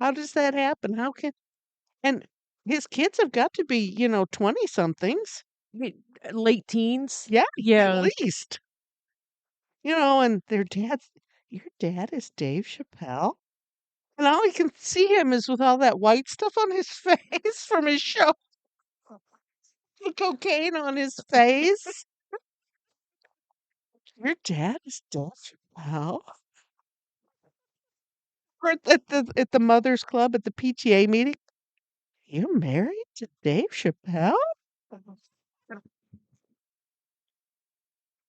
How does that happen? How can and his kids have got to be, 20 somethings. Late teens? Yeah, at Yeah. least. And your dad is Dave Chappelle? And all I can see him is with all that white stuff on his face from his show, the cocaine on his face. Your dad is Dave Chappelle? Or at the mothers club at the PTA meeting. You're married to Dave Chappelle?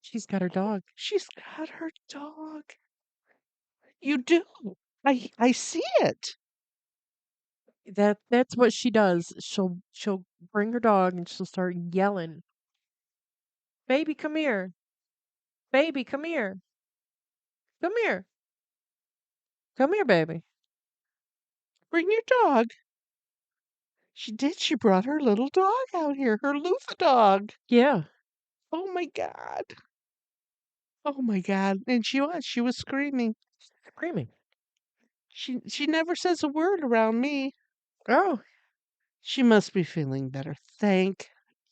She's got her dog. She's got her dog. You do. I see it. That's what she does. She'll bring her dog and she'll start yelling, "Baby, come here. Baby, come here. Come here. Come here, baby." Bring your dog. She did. She brought her little dog out here, her Lufa dog. Yeah, Oh my God. Oh my God. And she was screaming. screaming. She never says a word around me. Oh, She must be feeling better. Thank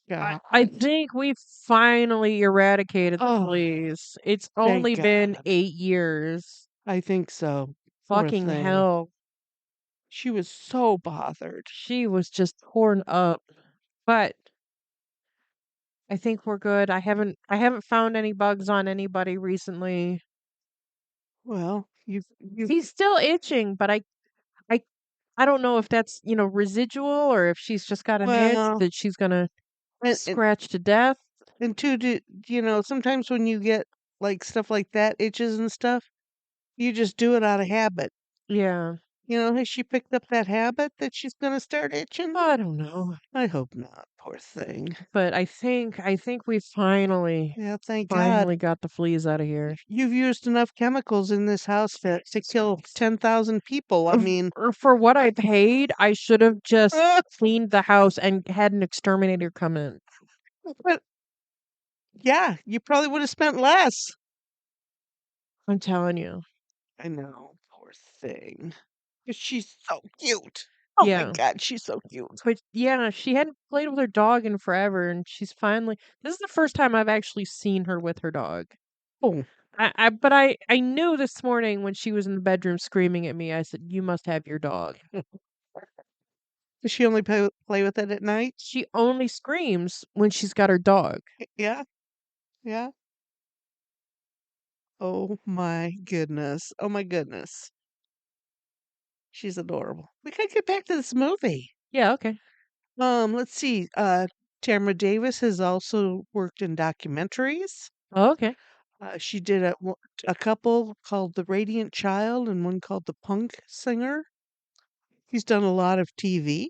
God. I think we finally eradicated the Oh, fleas. It's thank only been God. 8 years. I think so. Poor Fucking thing. hell. She was so bothered. She was just torn up. But I think we're good. I haven't found any bugs on anybody recently. Well, you've He's still itching, but I I don't know if that's, residual or if she's just got an itch well, that she's gonna and, and, scratch to death. and two, sometimes when you get like stuff like that, itches and stuff, you just do it out of habit. Yeah. Has she picked up that habit that she's gonna start itching? I don't know. I hope not. Poor thing. But I think we finally Yeah, thank God. finally got the fleas out of here. You've used enough chemicals in this house to kill 10,000 people. I mean, For what I paid, I should have just cleaned the house and had an exterminator come in. but yeah, you probably would have spent less. I'm telling you. I know, poor thing. But she's so cute. Oh my Yeah. God, she's so cute. But yeah, she hadn't played with her dog in forever, and she's finally. This is the first time I've actually seen her with her dog. Oh, But I knew this morning when she was in the bedroom screaming at me. I said, "You must have your dog." does she only play with it at night? She only screams when she's got her dog. Yeah, yeah. Oh my goodness. Oh my goodness. She's adorable. We gotta get back to this movie. Yeah. Okay. Let's see. Tamra Davis has also worked in documentaries. Oh, okay. She did a couple called The Radiant Child and one called The Punk Singer. She's done a lot of TV.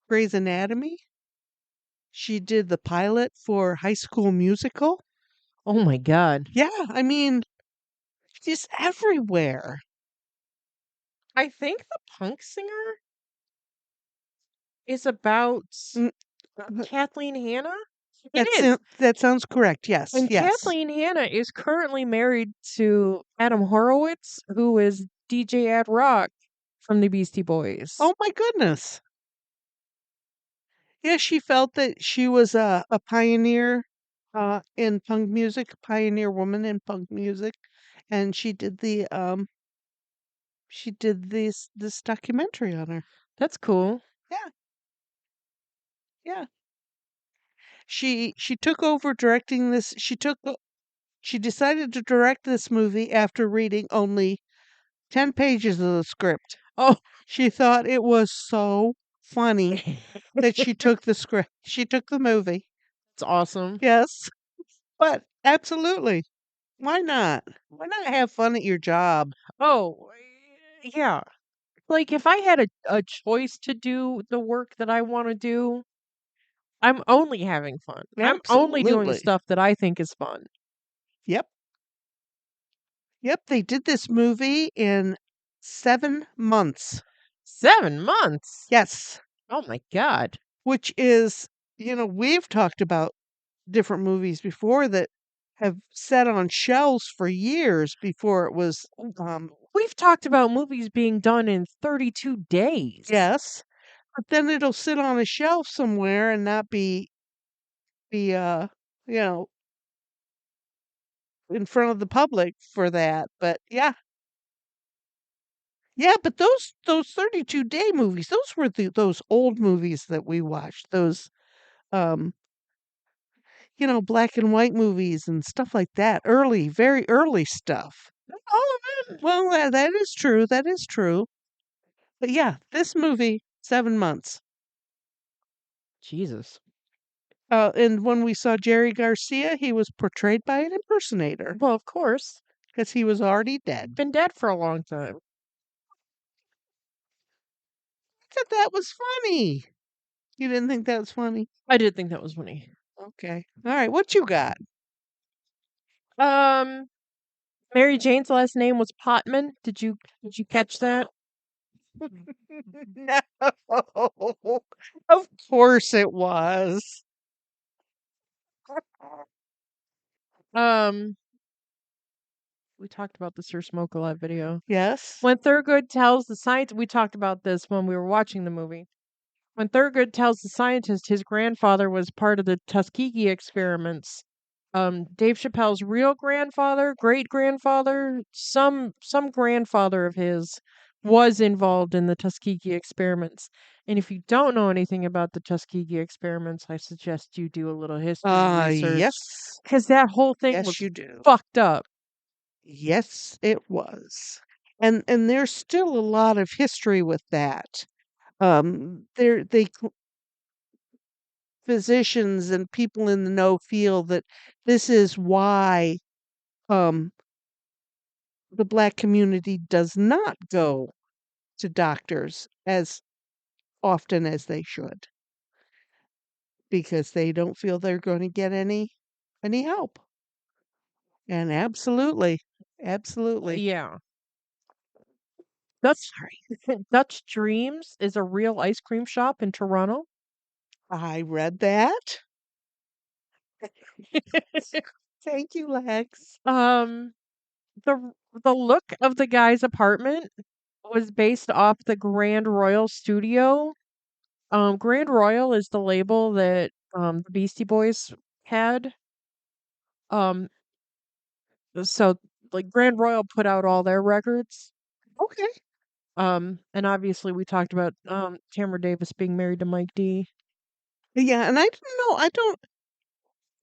Grey's Anatomy. She did the pilot for High School Musical. Oh my god. Yeah, I mean, she's everywhere. I think the punk singer is about Mm, uh, Kathleen Hanna. It is. that sounds correct. Yes, And yes. Kathleen Hanna is currently married to Adam Horowitz, who is DJ Ad Rock from the Beastie Boys. Oh my goodness. Yeah, she felt that she was a pioneer in punk music, a pioneer woman in punk music, and she did this documentary on her. That's cool. Yeah, yeah. She took over directing this. She decided to direct this movie after reading only 10 pages of the script. Oh, She thought it was so funny that she took the script. She took the movie. it's awesome. Yes, but absolutely. Why not? Why not have fun at your job? Oh, yeah. Like if I had a choice to do the work that I want to do, I'm only having fun. I'm only doing Absolutely. stuff that I think is fun. Yep. Yep. They did this movie in 7 months. 7 months. Yes, Oh my god. which is, we've talked about different movies before that have sat on shelves for years before it was, We've talked about movies being done in 32 days. yes, but then it'll sit on a shelf somewhere and not be you know, in front of the public for that. But yeah. Yeah, but those 32-day movies, those were those old movies that we watched. Those um, black and white movies and stuff like that. Early, very early stuff. All of them. Well, that is true. That is true. But yeah, this movie, 7 months. Jesus. And when we saw Jerry Garcia, he was portrayed by an impersonator Well, of course. because he was already dead. Been dead for a long time. I thought that was funny. You didn't think that was funny? I did think that was funny. Okay. All right. What you got? Um, Mary Jane's last name was Potman. Did you catch that? No. Of course it was. Um, we talked about the Sir Smoke Alive video. Yes. When Thurgood tells the science, we talked about this when we were watching the movie. When Thurgood tells the scientist his grandfather was part of the Tuskegee experiments, Dave Chappelle's real grandfather, great grandfather, some grandfather of his was involved in the Tuskegee experiments. And if you don't know anything about the Tuskegee experiments, I suggest you do a little history research Yes. because that whole thing Yes, was you do. fucked up. Yes, it was. And there's still a lot of history with that. Physicians and people in the know feel that this is why um the Black community does not go to doctors as often as they should because they don't feel they're going to get any help. And absolutely, absolutely. Yeah. Dutch Sorry. Dutch Dreams is a real ice cream shop in Toronto. I read that. Thank you, Lex. The the look of the guy's apartment was based off the Grand Royal Studio. Grand Royal is the label that the Beastie Boys had. Um, so like Grand Royal put out all their records. Okay. And obviously we talked about Tamra Davis being married to Mike D. Yeah, and I didn't know.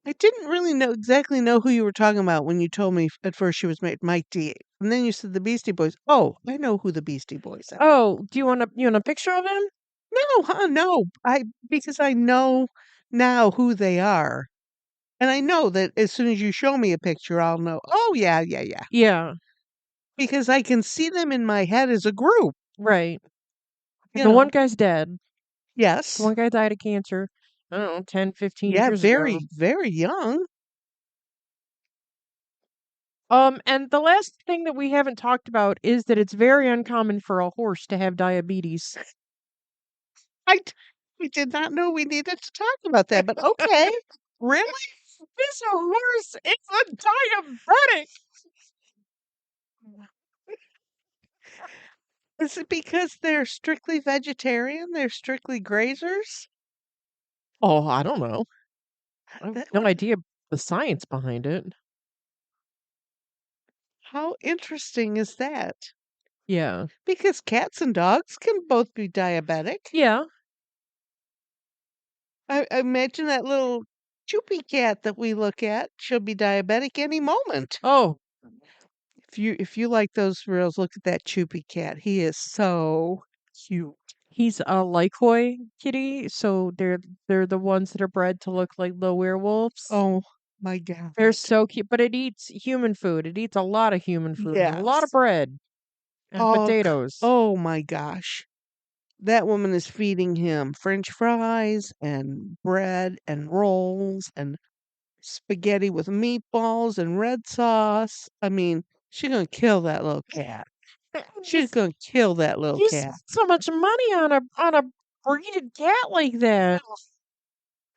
I didn't really know who you were talking about when you told me at first she was made Mike D. And then you said the Beastie Boys. Oh, I know who the Beastie Boys are. Oh, do you want a picture of him? No, huh? No, because I know now who they are, and I know that as soon as you show me a picture, I'll know. Oh yeah, yeah, yeah. Yeah, Because I can see them in my head as a group. right. You The one know. guy's dead. The Yes. one guy died of cancer. I don't know, 10, 15 Yeah. years ago. Very, very young. And the last thing that we haven't talked about is that it's very uncommon for a horse to have diabetes. We did not know we needed to talk about that, but okay. Really? This horse is a diabetic. Is it because they're strictly vegetarian? They're strictly grazers? Oh, I don't know. I have That no would, idea the science behind it. how interesting is that? Yeah. Because cats and dogs can both be diabetic. Yeah. I imagine that little choopy cat that we look at, she'll be diabetic any moment. Oh, If you like those reels, look at that choopy cat. He is so cute. he's a Lycoy kitty, so they're the ones that are bred to look like the werewolves. Oh my God. They're so cute, but it eats human food. It eats a lot of human food and a lot of Yes. bread and Oh, potatoes. oh my gosh. That woman is feeding him French fries and bread and rolls and spaghetti with meatballs and red sauce. I mean, she's gonna kill that little cat. She's gonna kill that little You cat. spend so much money on a breeded cat like that.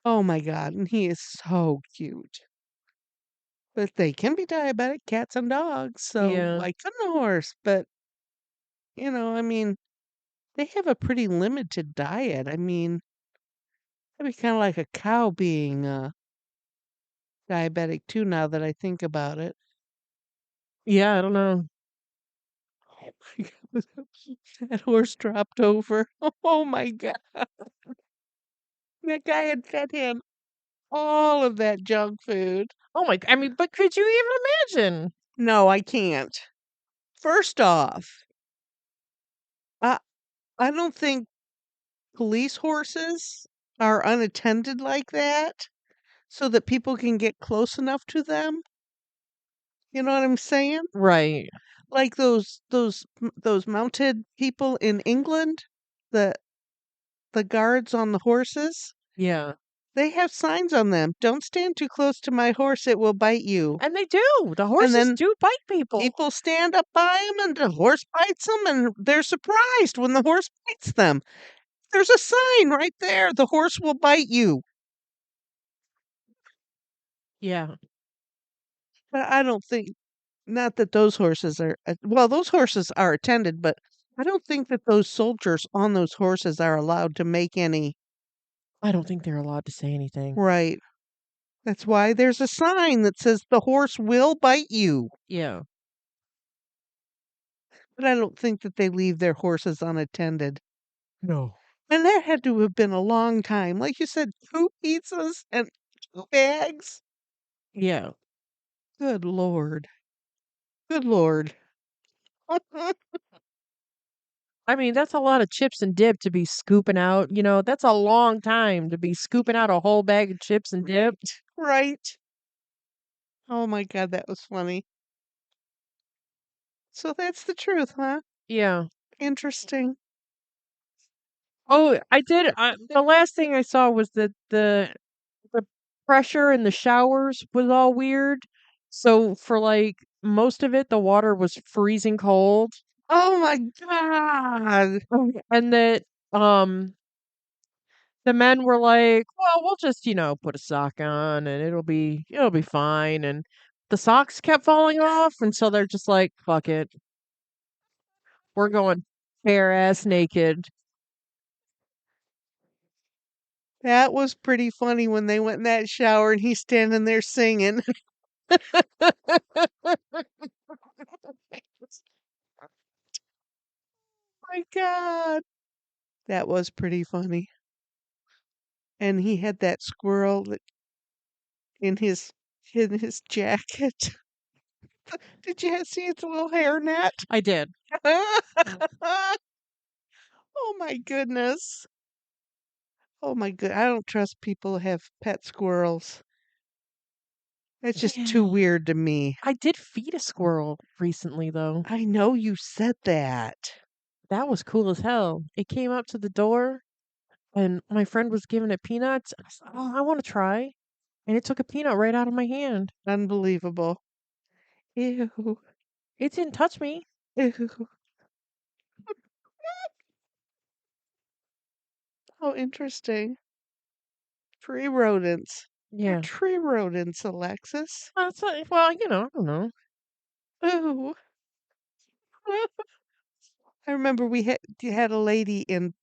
Oh my god, and he is so cute. But they can be diabetic, cats and dogs, so Yeah. why couldn't a horse? But, I mean, they have a pretty limited diet. I mean, that'd be kinda like a cow being, diabetic too now that I think about it. Yeah, I don't know. That horse dropped over. Oh my god. That guy had fed him all of that junk food. Oh my I mean, but could you even imagine? No, I can't. First off, I I don't think police horses are unattended like that so that people can get close enough to them. You know what I'm saying? Right. Like those mounted people in England, the the guards on the horses, Yeah. they have signs on them. Don't stand too close to my horse, it will bite you. And they do. The And horses then do bite people. people stand up by them and the horse bites them and they're surprised when the horse bites them. There's a sign right there. The horse will bite you. Yeah. But I don't think not that those horses are well, those horses are attended, but I don't think that those soldiers on those horses are allowed to make any I don't think they're allowed to say anything. right. That's why there's a sign that says the horse will bite you. Yeah. But I don't think that they leave their horses unattended. No. And that had to have been a long time. Like you said, 2 pizzas and 2 bags? Yeah. Good lord. Good lord. I mean, that's a lot of chips and dip to be scooping out. That's a long time to be scooping out a whole bag of chips and dip. Right. Oh my god, that was funny. So that's the truth, huh? Yeah. Interesting. Oh, I did. The last thing I saw was that the pressure in the showers was all weird. So for like most of it, the water was freezing cold, Oh my god. and that um the men were like, "Well, we'll just put a sock on, and it'll be fine." And the socks kept falling off, and so they're just like, "Fuck it, we're going bare ass naked." That was pretty funny when they went in that shower and he's standing there singing. My god. That was pretty funny. And he had that squirrel that in his jacket. Did you see its little hairnet? I did. Oh my goodness. Oh my good. I don't trust people who have pet squirrels. That's just too Yeah. weird to me. I did feed a squirrel recently, though. I know you said that. That was cool as hell. It came up to the door, and my friend was giving it peanuts. I was like, "Oh, I want to try." And it took a peanut right out of my hand. Unbelievable. Ew. It didn't touch me. Ew. How interesting. Tree rodents. They're Yeah. tree rodents, Alexis. Well, I don't know. Ooh. I remember we had a lady in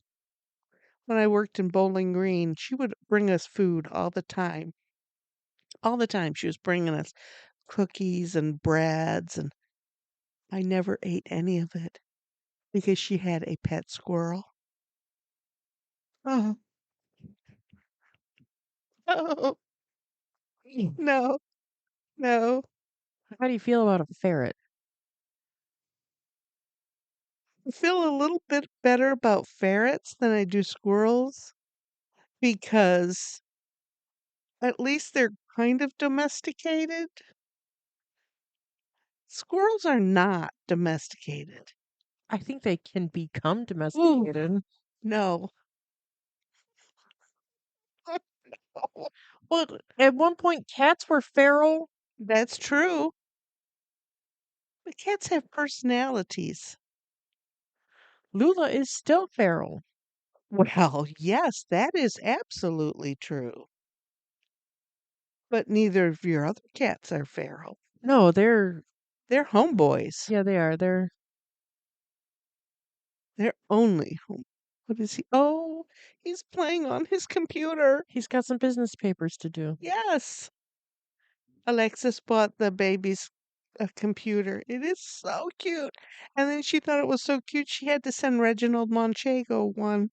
when I worked in Bowling Green. She would bring us food all the time. All the time she was bringing us cookies and breads, and I never ate any of it because she had a pet squirrel. Oh, oh, no, no. How do you feel about a ferret? I feel a little bit better about ferrets than I do squirrels because at least they're kind of domesticated. Squirrels are not domesticated. I think they can become Ooh, domesticated. no. Well, at one point, cats were feral. That's true. But cats have personalities. Lula is still feral. Well, yes, that is absolutely true. But neither of your other cats are feral. No, they're They're homeboys. yeah, they are. They're only home. What is he? Oh, he's playing on his computer. He's got some business papers to do. Yes. Alexis bought the baby's a computer. It is so cute. And then she thought it was so cute she had to send Reginald Manchego one.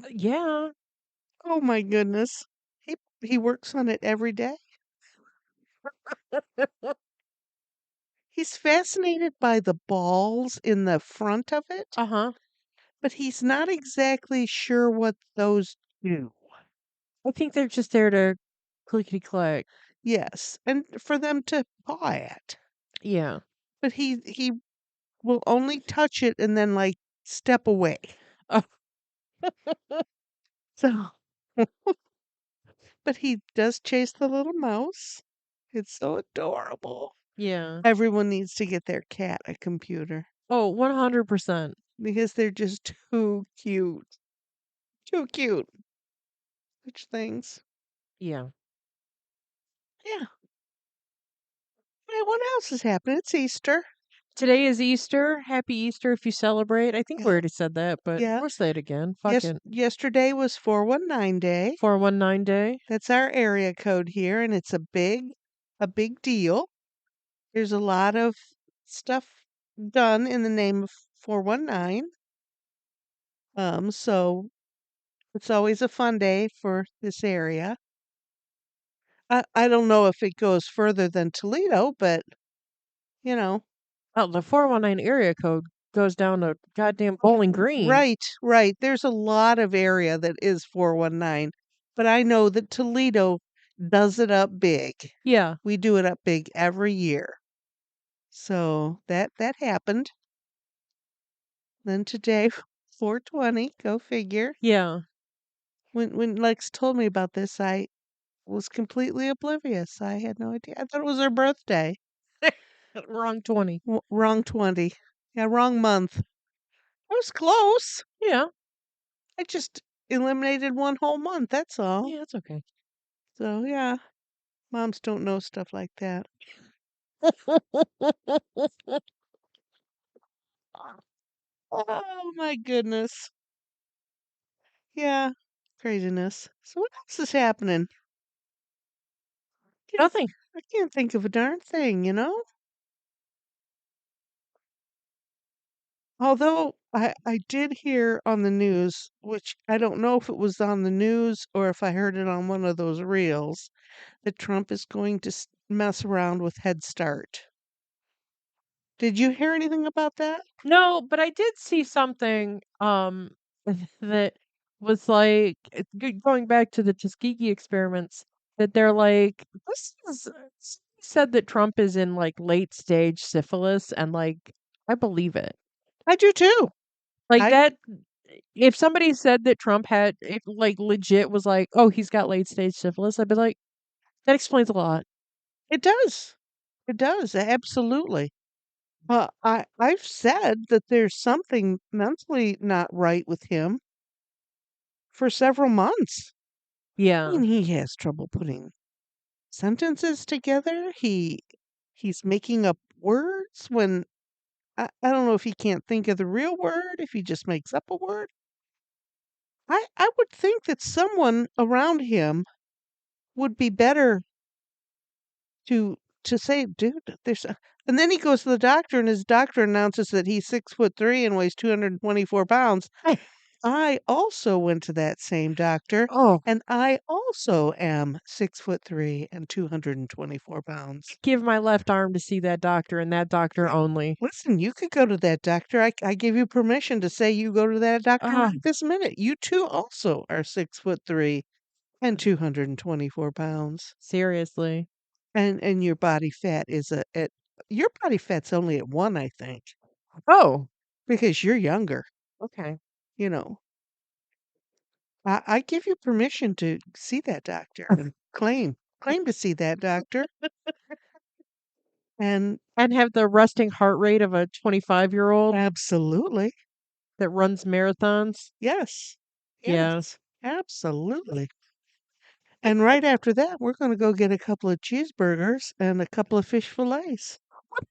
Yeah. Oh my goodness. He works on it every day. He's fascinated by the balls in the front of it, Uh-huh. but he's not exactly sure what those do. I think they're just there to clickety clack. Yes, and for them to paw at. Yeah. But he will only touch it and then like step away. Oh, So but he does chase the little mouse. It's so adorable. yeah. Everyone needs to get their cat a computer Oh, 100%. because they're just too cute. Too cute. Such things. Yeah. Yeah. Hey, what else is happening? It's Easter. Today is Easter. Happy Easter if you celebrate. I think we Yeah. already said that, but Yeah. we'll say it again. Fuck Yes. it. Yesterday was 419 day. 419 day. That's our area code here, and it's a big deal. There's a lot of stuff done in the name of 419. So it's always a fun day for this area. I don't know if it goes further than Toledo, but you know, Oh, the 419 area code goes down to goddamn Bowling Green. right, right. There's a lot of area that is 419, but I know that Toledo does it up big. Yeah. We do it up big every year. So that happened. Then today, 420, go figure. Yeah. When Lex told me about this, I was completely oblivious. I had no idea. I thought it was her birthday. Wrong 20. Wrong 20. Yeah, wrong month. I was close. Yeah. I just eliminated one whole month, that's all. Yeah, that's okay. So, yeah, moms don't know stuff like that. Oh my goodness. Yeah, craziness. So what else is happening? Can't, Nothing. I can't think of a darn thing, you know? Although I did hear on the news, which I don't know if it was on the news or if I heard it on one of those reels, that Trump is going to mess around with Head Start. Did you hear anything about that? No, but I did see something that was like going back to the Tuskegee experiments that they're like this is said that Trump is in like late stage syphilis and like I believe it. I do too. Like I that if somebody said that Trump had if like legit was like, "Oh, he's got late stage syphilis." I'd be like, "That explains a lot." It does. It does. Absolutely. I've said that there's something mentally not right with him for several months. I Yeah. mean, he has trouble putting sentences together. He's making up words when I don't know if he can't think of the real word, if he just makes up a word. I would think that someone around him would be better to say, dude, and then he goes to the doctor and his doctor announces that he's 6'3" and weighs 224 pounds. I also went to that same doctor Oh, and I also am 6'3" and 224 pounds. give my left arm to see that doctor and that doctor only. Listen, you could go to that doctor. I give you permission to say you go to that doctor Ah, right this minute. You too also are 6'3" and 224 pounds. seriously. And your body fat is at your body fat's only at 1, I think, Oh, because you're younger, okay. you know. I give you permission to see that doctor. Claim to see that doctor. And And have the resting heart rate of a 25-year-old? absolutely. that runs marathons. Yes. Yeah. Yes. Absolutely. And right after that, we're going to go get a couple of cheeseburgers and a couple of fish fillets.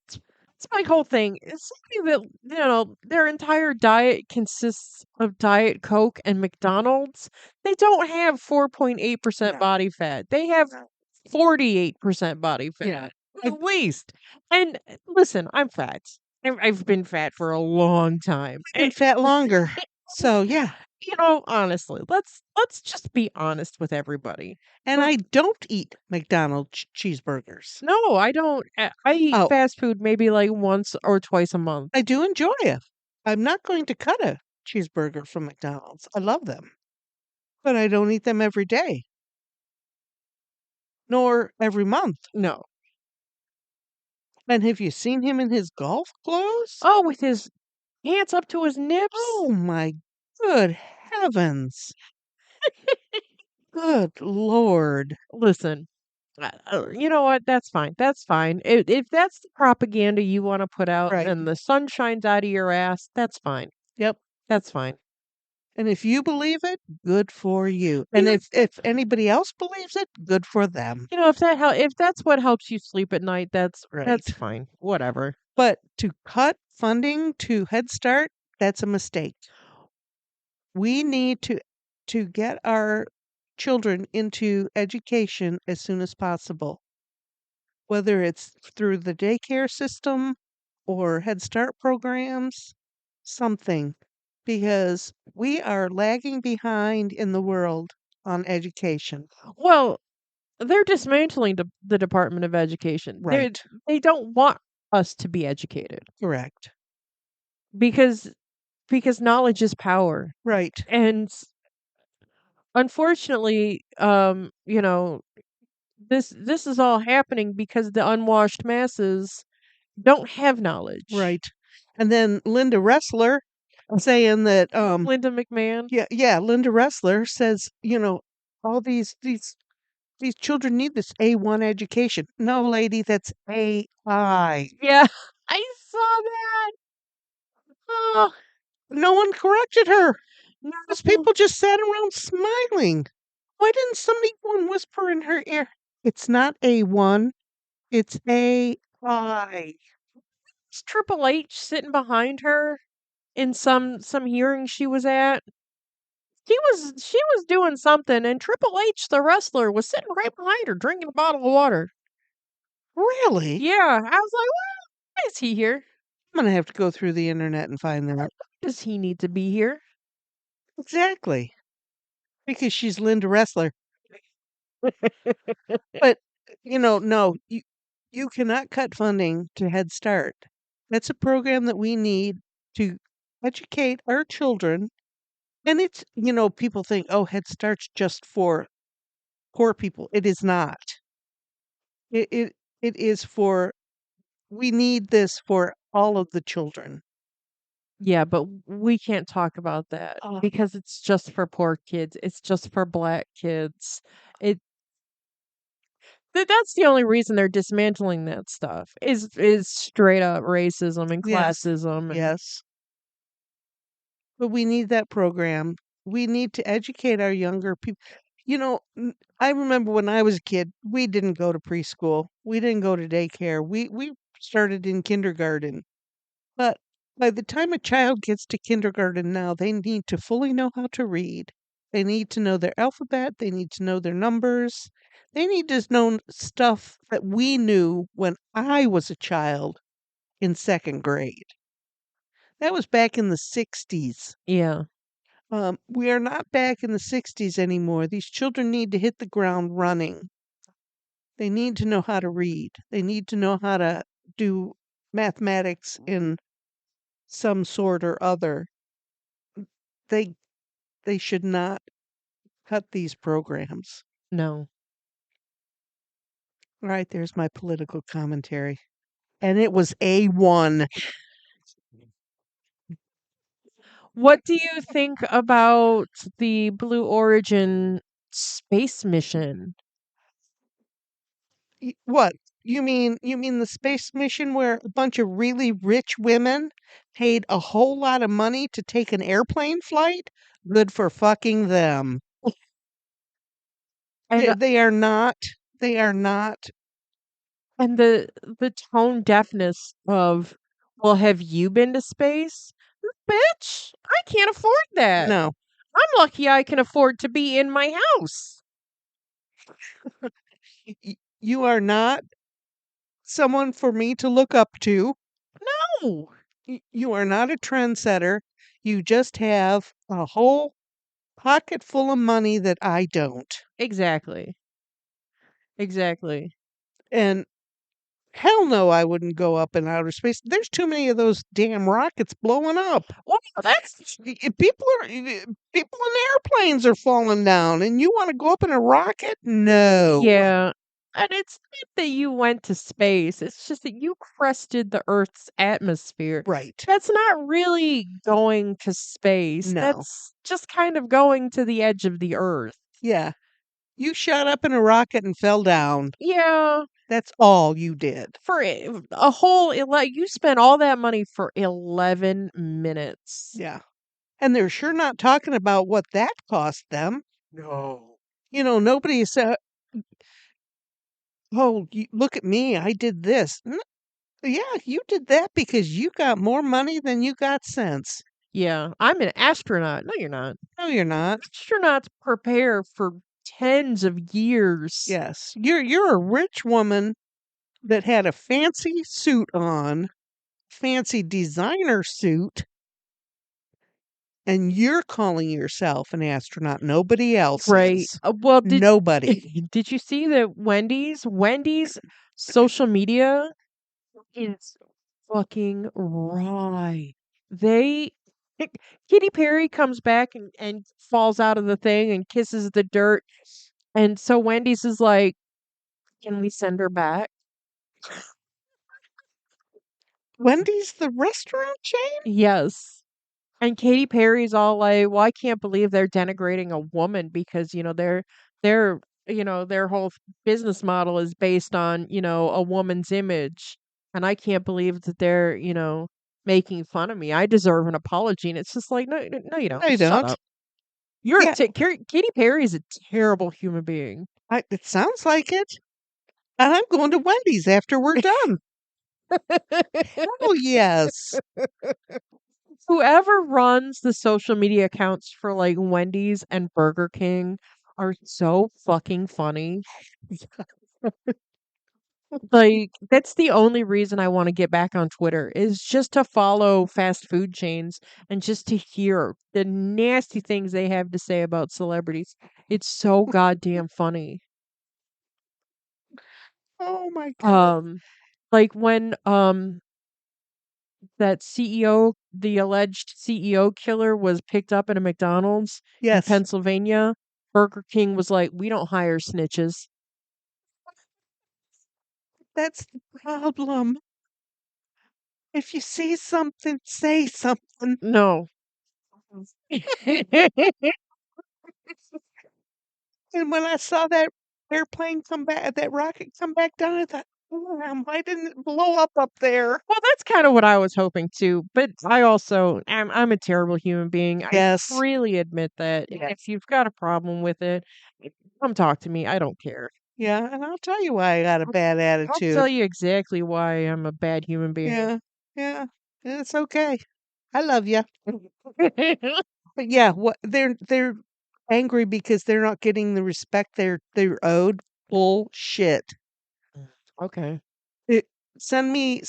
That's my whole thing. It's something that, their entire diet consists of Diet Coke and McDonald's. They don't have 4.8% No. body fat. They have No. 48% body fat, Yeah. at least. And listen, I'm fat. I've been fat for a long time. Been fat longer. So yeah. Honestly, let's just be honest with everybody. And I don't eat McDonald's cheeseburgers. No, I don't. I eat Oh, fast food maybe like once or twice a month. I do enjoy it. I'm not going to cut a cheeseburger from McDonald's. I love them, but I don't eat them every day, nor every month. No. And have you seen him in his golf clothes? Oh, with his pants up to his nips? Oh my good heavens. Good Lord. Listen, you know what? That's fine. That's fine. If that's the propaganda you want to put out Right. and the sun shines out of your ass, that's fine. Yep. That's fine. And if you believe it, good for you. You And know, if anybody else believes it, good for them. if that's what helps you sleep at night, that's Right. fine. Whatever. But to cut funding to Head Start, that's a mistake. We need to get our children into education as soon as possible, whether it's through the daycare system or Head Start programs, something, because we are lagging behind in the world on education. Well, they're dismantling the Department of Education. Right. They don't want us to be educated Correct. because knowledge is power. Right. And unfortunately, this is all happening because the unwashed masses don't have knowledge. Right. And then Linda Wrestler saying that Linda McMahon. yeah, Linda Wrestler says, all these children need this A1 education. No, lady, that's AI. Yeah, I saw that. Oh, No one corrected her. Those no. people just sat around smiling. Why didn't somebody go and whisper in her ear? It's not A1, it's AI. Is Triple H sitting behind her in some hearing she was at? She was doing something, and Triple H, the wrestler, was sitting right behind her drinking a bottle of water. Really? Yeah, I was like, why is he here? I'm gonna have to go through the internet and find that. Does he need to be here? Exactly. Because she's Linda Wrestler. But no, you cannot cut funding to Head Start. That's a program that we need to educate our children. And it's, people think, oh, Head Start's just for poor people. It is not. It is for, we need this for all of the children. Yeah, but we can't talk about that Uh, because it's just for poor kids. It's just for black kids. It that's the only reason they're dismantling that stuff is straight up racism and yes, classism and yes. But we need that program. We need to educate our younger people. I remember when I was a kid, we didn't go to preschool. We didn't go to daycare. We started in kindergarten. But by the time a child gets to kindergarten now, they need to fully know how to read. They need to know their alphabet. They need to know their numbers. They need to know stuff that we knew when I was a child in second grade. That was back in the 60s. yeah. We are not back in the 60s anymore. These children need to hit the ground running. They need to know how to read. They need to know how to do mathematics in some sort or other. They they should not cut these programs. No. All right, there's my political commentary. And it was A1. What do you think about the Blue Origin space mission? What? You mean the space mission where a bunch of really rich women paid a whole lot of money to take an airplane flight? Good for fucking them. And They are not. and the tone deafness of, well, have you been to space? Bitch, I can't afford that. No. I'm lucky I can afford to be in my house. You are not someone for me to look up to. No. You are not a trendsetter. You just have a whole pocket full of money that I don't. Exactly. Exactly. And hell no, I wouldn't go up in outer space. There's too many of those damn rockets blowing up. Well, that's People in airplanes are falling down, and you want to go up in a rocket? No. yeah. And it's not that you went to space. It's just that you crested the Earth's atmosphere. Right. That's not really going to space. No. That's just kind of going to the edge of the Earth. Yeah. You shot up in a rocket and fell down. Yeah, That's all you did. for a whole you spent all that money for 11 minutes. Yeah. And they're sure not talking about what that cost them. No. Nobody said, "Oh, look at me, I did this." Yeah, you did that because you got more money than you got sense. Yeah, I'm an astronaut. No, you're not. No, you're not. Astronauts prepare for tens of years. Yes, you're a rich woman that had a fancy suit on, fancy designer suit, and you're calling yourself an astronaut. Nobody else Right. is. Well, Nobody. did you see that Wendy's social media is fucking right. They Katy Perry comes back and falls out of the thing and kisses the dirt. And so Wendy's is like, can we send her back? Wendy's the restaurant chain? Yes. And Katy Perry's all like, "Well, I can't believe they're denigrating a woman because, they're their whole business model is based on, a woman's image. And I can't believe that they're, making fun of me. I deserve an apology." And it's just like, no, no, you don't. I Shut don't. up. You're Yeah, Katy Perry is a terrible human being. it sounds like it. And I'm going to Wendy's after we're done. Oh, yes. Whoever runs the social media accounts for like Wendy's and Burger King are so fucking funny. Like, that's the only reason I wanna get back on Twitter is just to follow fast food chains and just to hear the nasty things they have to say about celebrities. It's so goddamn funny. Oh my god. Um, like when, that CEO the alleged CEO killer was picked up at a McDonald's in Yes, Pennsylvania, Burger King was like, "We don't hire snitches." that's the problem. If you see something, say something. No. And when I saw that airplane come back, that rocket come back down, I thought, "Damn, why didn't it blow up there?" Well, that's kinda what I was hoping too, but I also I'm a terrible human being. I Yes. freely admit that. And if you've got a problem with it, come talk to me. I don't care. Yeah, and I'll tell you why I got a I'll bad I'll tell attitude. you exactly why I'm a bad human being. Yeah, yeah, it's okay. I love you. But yeah, what they're angry because they're not getting the respect they're owed. Bullshit. Okay. It, send me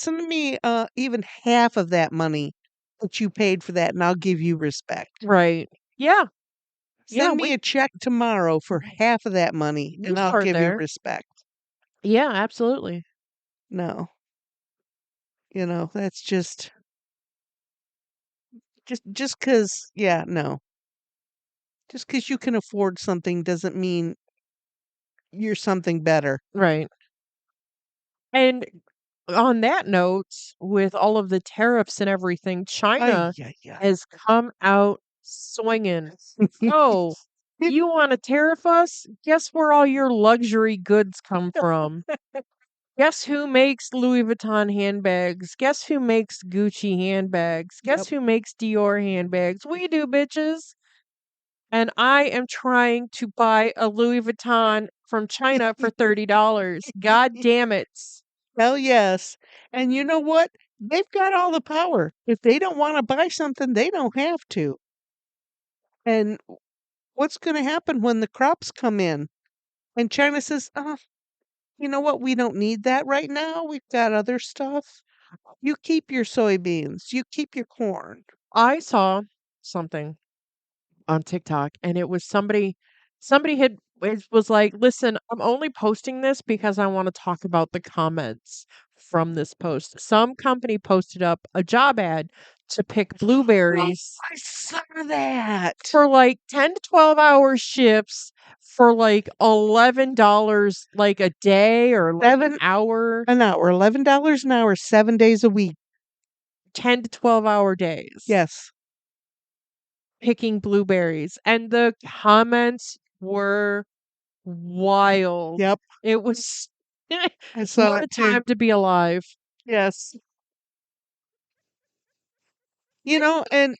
even half of that money that you paid for that, and I'll give you respect. Right. Yeah. Yeah, Send me a check tomorrow for half of that money, we and I'll start give you there. respect. Yeah, absolutely. No, that's just because. Yeah, no, just because you can afford something doesn't mean you're something better. Right. And on that note, with all of the tariffs and everything, Ay, China yeah, yeah. has come out swinging. Oh, you want to tariff us? Guess where all your luxury goods come from? Guess who makes Louis Vuitton handbags? Guess who makes Gucci handbags? Yep. Guess who makes Dior handbags? We do, bitches. And I am trying to buy a Louis Vuitton from China for $30. God damn it. Hell yes. And you know what? They've got all the power. If they don't want to buy something, they don't have to. And what's going to happen when the crops come in? And China says, oh, you know what? We don't need that right now. We've got other stuff. You keep your soybeans. You keep your corn. I saw something on TikTok and it was somebody had it was like, "Listen, I'm only posting this because I want to talk about the comments from this post." Some company posted up a job ad to pick blueberries I saw that. for like 10 to 12-hour shifts for like $11 like a day or like an Seven hour, an hour, $11 an hour, 7 days a week. 10 to 12-hour days Yes. picking blueberries. And the comments were wild. Yep. It was I saw what it a too. time to be alive. Yes. You know, and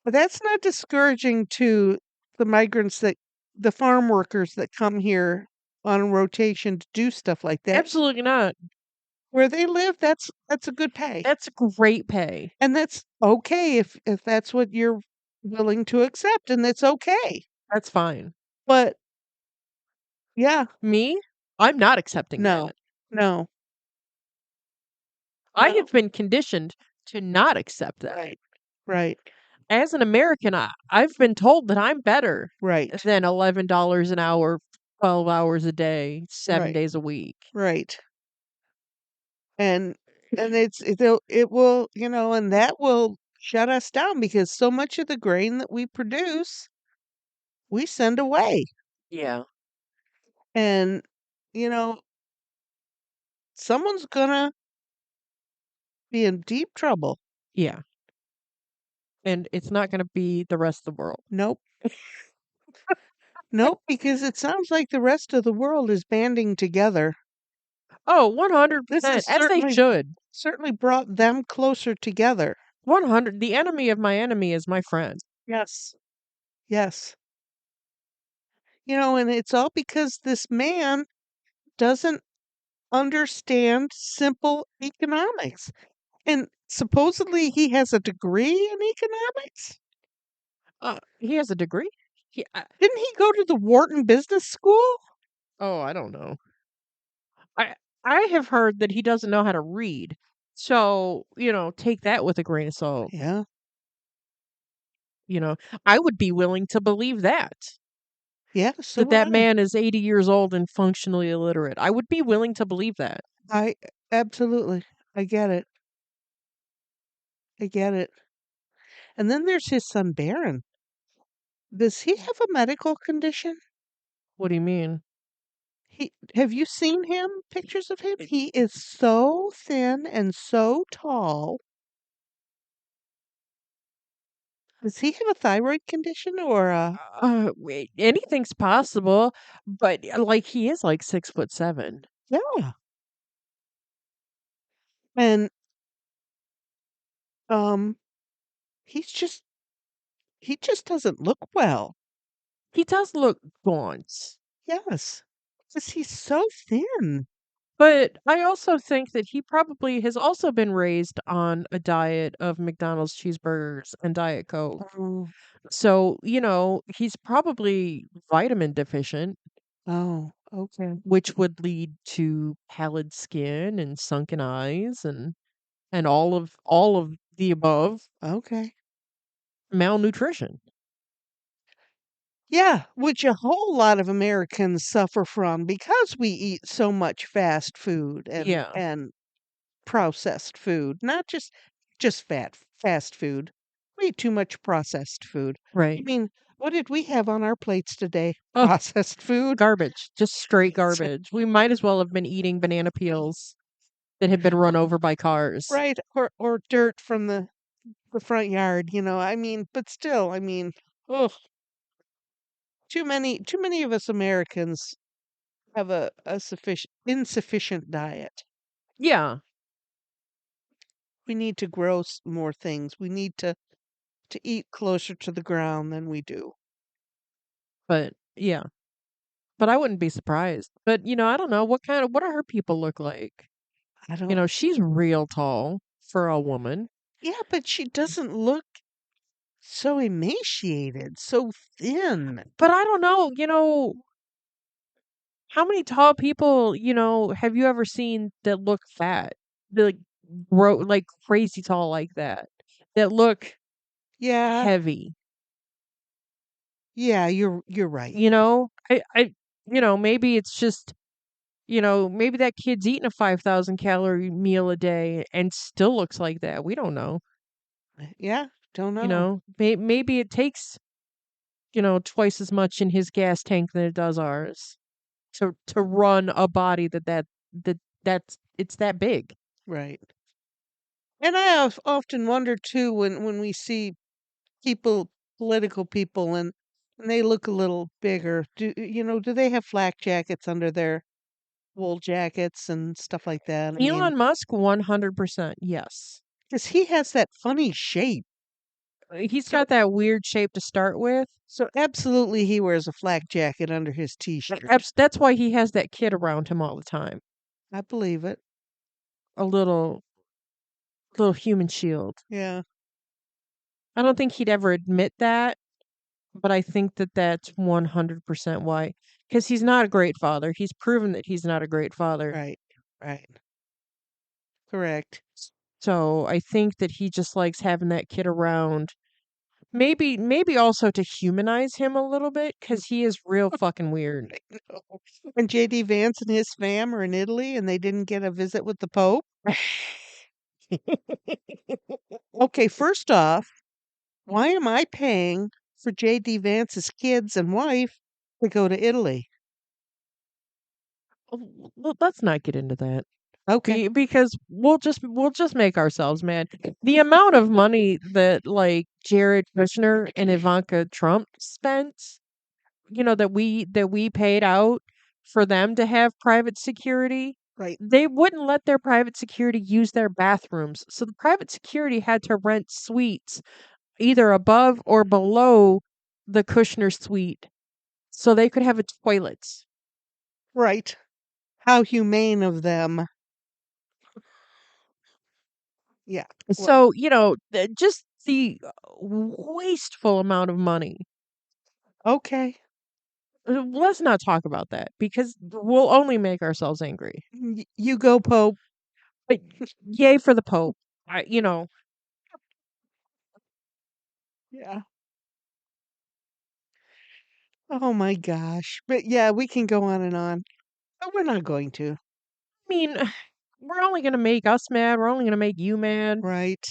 that's not discouraging to the migrants that the farm workers that come here on rotation to do stuff like that. Absolutely not. Where they live, that's a good pay. That's great pay. And that's okay if that's what you're willing to accept, and it's okay. That's fine. But yeah, Me? I'm not accepting no. that. No. I No. have been conditioned to not accept that. Right. Right. As an American, I've been told that I'm better Right. than $11 an hour, 12 hours a day, 7 Right. days a week. Right. And it will, and that will shut us down because so much of the grain that we produce, we send away. Yeah. And, you know, someone's gonna be in deep trouble. Yeah. And it's not going to be the rest of the world. Nope. Nope, because it sounds like the rest of the world is banding together. Oh, This 100%. has As they should. certainly brought them closer together. 100. The enemy of my enemy is my friend. Yes. Yes. And it's all because this man doesn't understand simple economics. And supposedly he has a degree in economics. He has a degree. Didn't he go to the Wharton Business School? Oh, I don't know. I I have heard that he doesn't know how to read. So, take that with a grain of salt. Yeah. You know, I would be willing to believe that. Yeah, so That would that I. man is 80 years old and functionally illiterate. I would be willing to believe that. I absolutely. I get it. I get it. And then there's his son Baron. Does he have a medical condition? What do you mean? Have you seen him? Pictures of him? He is so thin and so tall. Does he have a thyroid condition or a Wait, anything's possible, but like he is like 6'7". yeah. And um he's just he just doesn't look well. He does look gaunt. Yes. Because he's so thin. But I also think that he probably has also been raised on a diet of McDonald's cheeseburgers and Diet Coke. Oh, So, he's probably vitamin deficient, oh, okay. which would lead to pallid skin and sunken eyes and all of the above Okay. malnutrition. Yeah, which a whole lot of Americans suffer from because we eat so much fast food Yeah, and processed food, not just fast food. We eat too much processed food. I right. mean, what did we have on our plates today? Oh, Processed food, garbage, just straight garbage. We might as well have been eating banana peels that had been run over by cars. right? Or dirt from the front yard, I mean, but still, I mean, oh, too many of us Americans have a sufficient insufficient diet. Yeah, We need to grow more things. We need to eat closer to the ground than we do. but yeah. But I wouldn't be surprised. But, I don't know what do her people look like? I don't. She's real tall for a woman. Yeah, but she doesn't look so emaciated, so thin. But I don't know, how many tall people, have you ever seen that look fat? That like grow like crazy tall like that. That look Yeah, heavy. yeah, you're right. Maybe it's just, maybe that kid's eating a 5,000 calorie meal a day and still looks like that. We don't know. Yeah, don't know. Maybe it takes, twice as much in his gas tank than it does ours to run a body that's it's that big. Right. And I often wonder too when we see people, political people, and they look a little bigger. Do they have flak jackets under their wool jackets and stuff like that? I mean, Elon Musk, 100%, yes. because he has that funny shape. He's So got that weird shape to start with. so absolutely he wears a flak jacket under his t-shirt. That's why he has that kid around him all the time. I believe it. A little human shield. Yeah, I don't think he'd ever admit that, but I think that that's 100% why. Because he's not a great father. He's proven that he's not a great father. right. Right. Correct. So I think that he just likes having that kid around. Maybe also to humanize him a little bit because he is real fucking weird. When JD Vance and his fam are in Italy and they didn't get a visit with the Pope. Okay, first off, why am I paying for JD Vance's kids and wife to go to Italy? Let's not get into that. Okay. Because we'll just make ourselves mad. The amount of money that like Jared Kushner and Ivanka Trump spent, that we paid out for them to have private security, Right. they wouldn't let their private security use their bathrooms. So the private security had to rent suites either above or below the Kushner suite so they could have a toilet. Right. How humane of them. Yeah. Well, So, just the wasteful amount of money. okay. Let's not talk about that because we'll only make ourselves angry. You go, Pope. But yay for the Pope. I, you know, Yeah. Oh my gosh. But yeah, we can go on and on. But we're not going to. I mean, we're only going to make us mad. We're only going to make you mad. Right.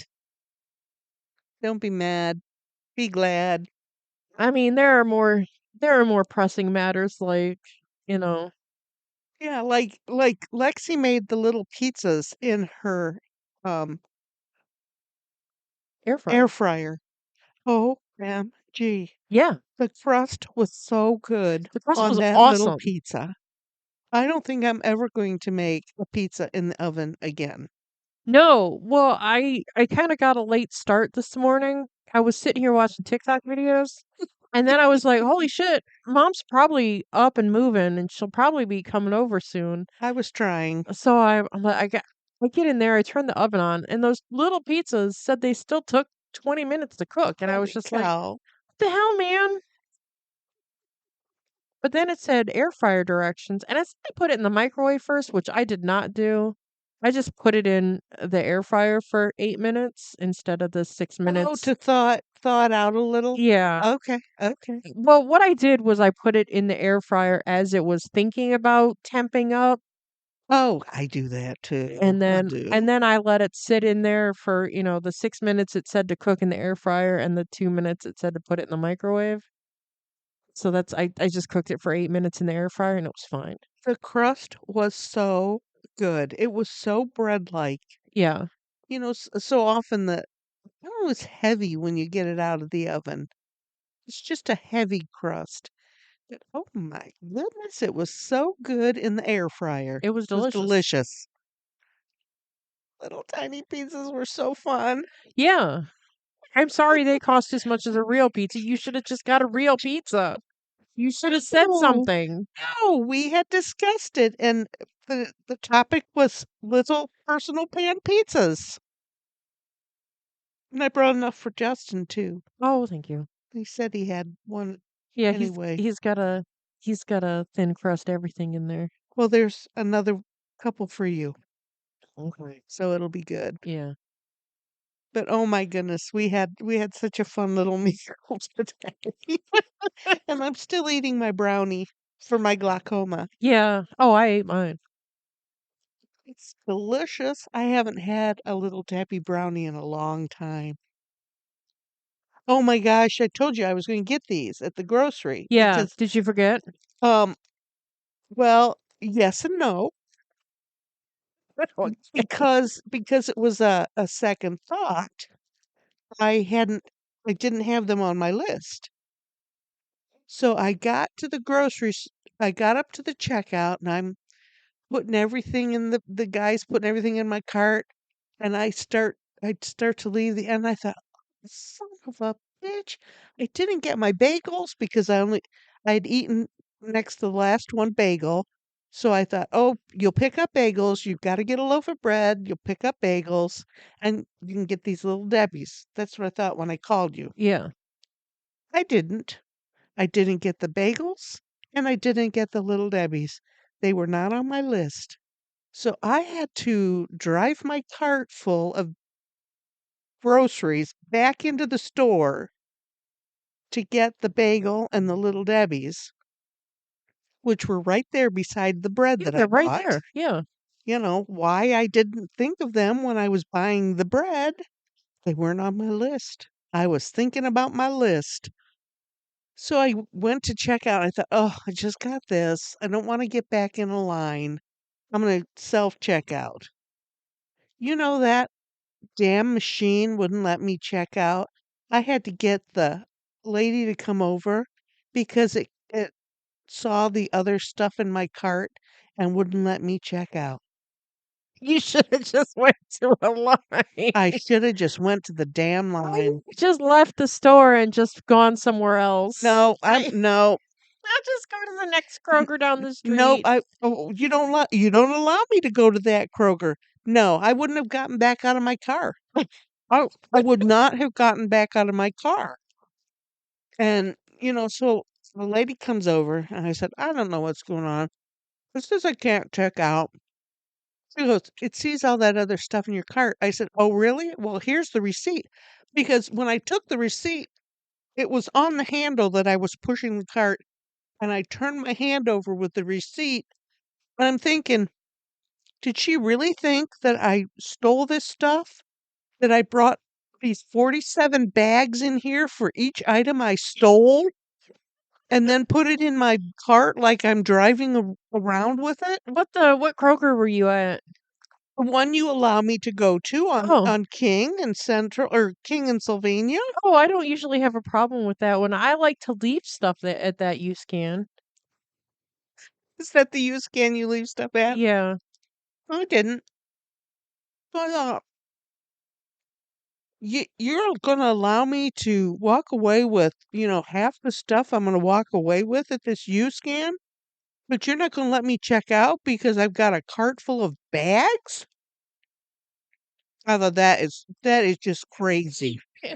Don't be mad. Be glad. I mean, there are more pressing matters like, you know, Yeah, like Lexi made the little pizzas in her um air air fryer. fryer. OMG. Yeah, The crust was so good the crust on was that little awesome. pizza. I don't think I'm ever going to make a pizza in the oven again. No, well, I kind of got a late start this morning. I was sitting here watching TikTok videos, and then I was like, "Holy shit, mom's probably up and moving, and she'll probably be coming over soon." I was trying. So I get in there, I turn the oven on, and those little pizzas said they still took 20 minutes to cook, and I was Holy just like, cow. "What the hell, man?" But then it said air fryer directions, and I said I put it in the microwave first, which I did not do. I just put it in the air fryer for 8 minutes instead of the six Oh, minutes. to thaw it out a little. Yeah. Okay, okay. Well, what I did was I put it in the air fryer as it was thinking about temping up, Oh, I do that too. and I then do. and then I let it sit in there for, the 6 minutes it said to cook in the air fryer and the 2 minutes it said to put it in the microwave. So I just cooked it for 8 minutes in the air fryer and it was fine. The crust was so good. It was so bread-like. Yeah. So often oh, it's heavy when you get it out of the oven. It's just a heavy crust. Oh my goodness, it was so good in the air fryer. It was It was delicious. delicious. Little tiny pieces were so fun. Yeah. I'm sorry they cost as much as a real pizza. You should have just got a real pizza. You should have said Oh, something. no, we had discussed it, and the topic was little personal pan pizzas. And I brought enough for Justin too. Oh, thank you. He said he had one Yeah, anyway. he's got a thin crust everything in there. Well, there's another couple for you, Okay. so it'll be good. Yeah. But oh my goodness, we had such a fun little meal today. And I'm still eating my brownie for my glaucoma. Yeah. Oh, I ate mine. It's delicious. I haven't had a little Debbie brownie in a long time. Oh my gosh, I told you I was going to get these at the grocery Yeah. because Did you forget? um well, yes and no, because it was a second thought. I didn't have them on my list. So I got up to the checkout and I'm putting everything in the guys putting everything in my cart and I'd start to leave the and I thought, son of a bitch. I didn't get my bagels because I'd eaten next to the last one bagel. So I thought, oh, you'll pick up bagels. You've got to get a loaf of bread. You'll pick up bagels and you can get these little Debbie's. That's what I thought when I called you. Yeah. I didn't. I didn't get the bagels and I didn't get the little Debbie's. They were not on my list. So I had to drive my cart full of groceries back into the store to get the bagel and the little Debbie's, which were right there beside the bread Yeah, that I they're right bought. there. Yeah. You know, why I didn't think of them when I was buying the bread. They weren't on my list. I was thinking about my list. So I went to check out. I thought, oh, I just got this. I don't want to get back in a line. I'm going to self checkout. You know that damn machine wouldn't let me check out. I had to get the lady to come over because it saw the other stuff in my cart and wouldn't let me check out. You should have just went to a line. I should have just went to the damn Why didn't line. you just left the store and just gone somewhere else? No, I'm no, I'll just go to the next n- Kroger down the no. street. You don't allow me to go to that Kroger. No, I wouldn't have gotten back out of my car. I would not have gotten back out of my car. And so the lady comes over and I said, I don't know what's going on. It says I can't check out. She goes, it sees all that other stuff in your cart. I said, oh, really? Well, here's the receipt. Because when I took the receipt, it was on the handle that I was pushing the cart. And I turned my hand over with the receipt. And I'm thinking, did she really think that I stole this stuff? That I brought these 47 bags in here for each item I stole? And then put it in my cart like I'm driving around with it? What Kroger were you at? The one you allow me to go to Oh. on King and Central or King and Sylvania? Oh, I don't usually have a problem with that one. I like to leave stuff at that you scan. Is that the use can you leave stuff at? Yeah. No, I didn't. I thought, you're going to allow me to walk away with, half the stuff I'm going to walk away with at this U scan, but you're not going to let me check out because I've got a cart full of bags? I thought that is just crazy. Yeah.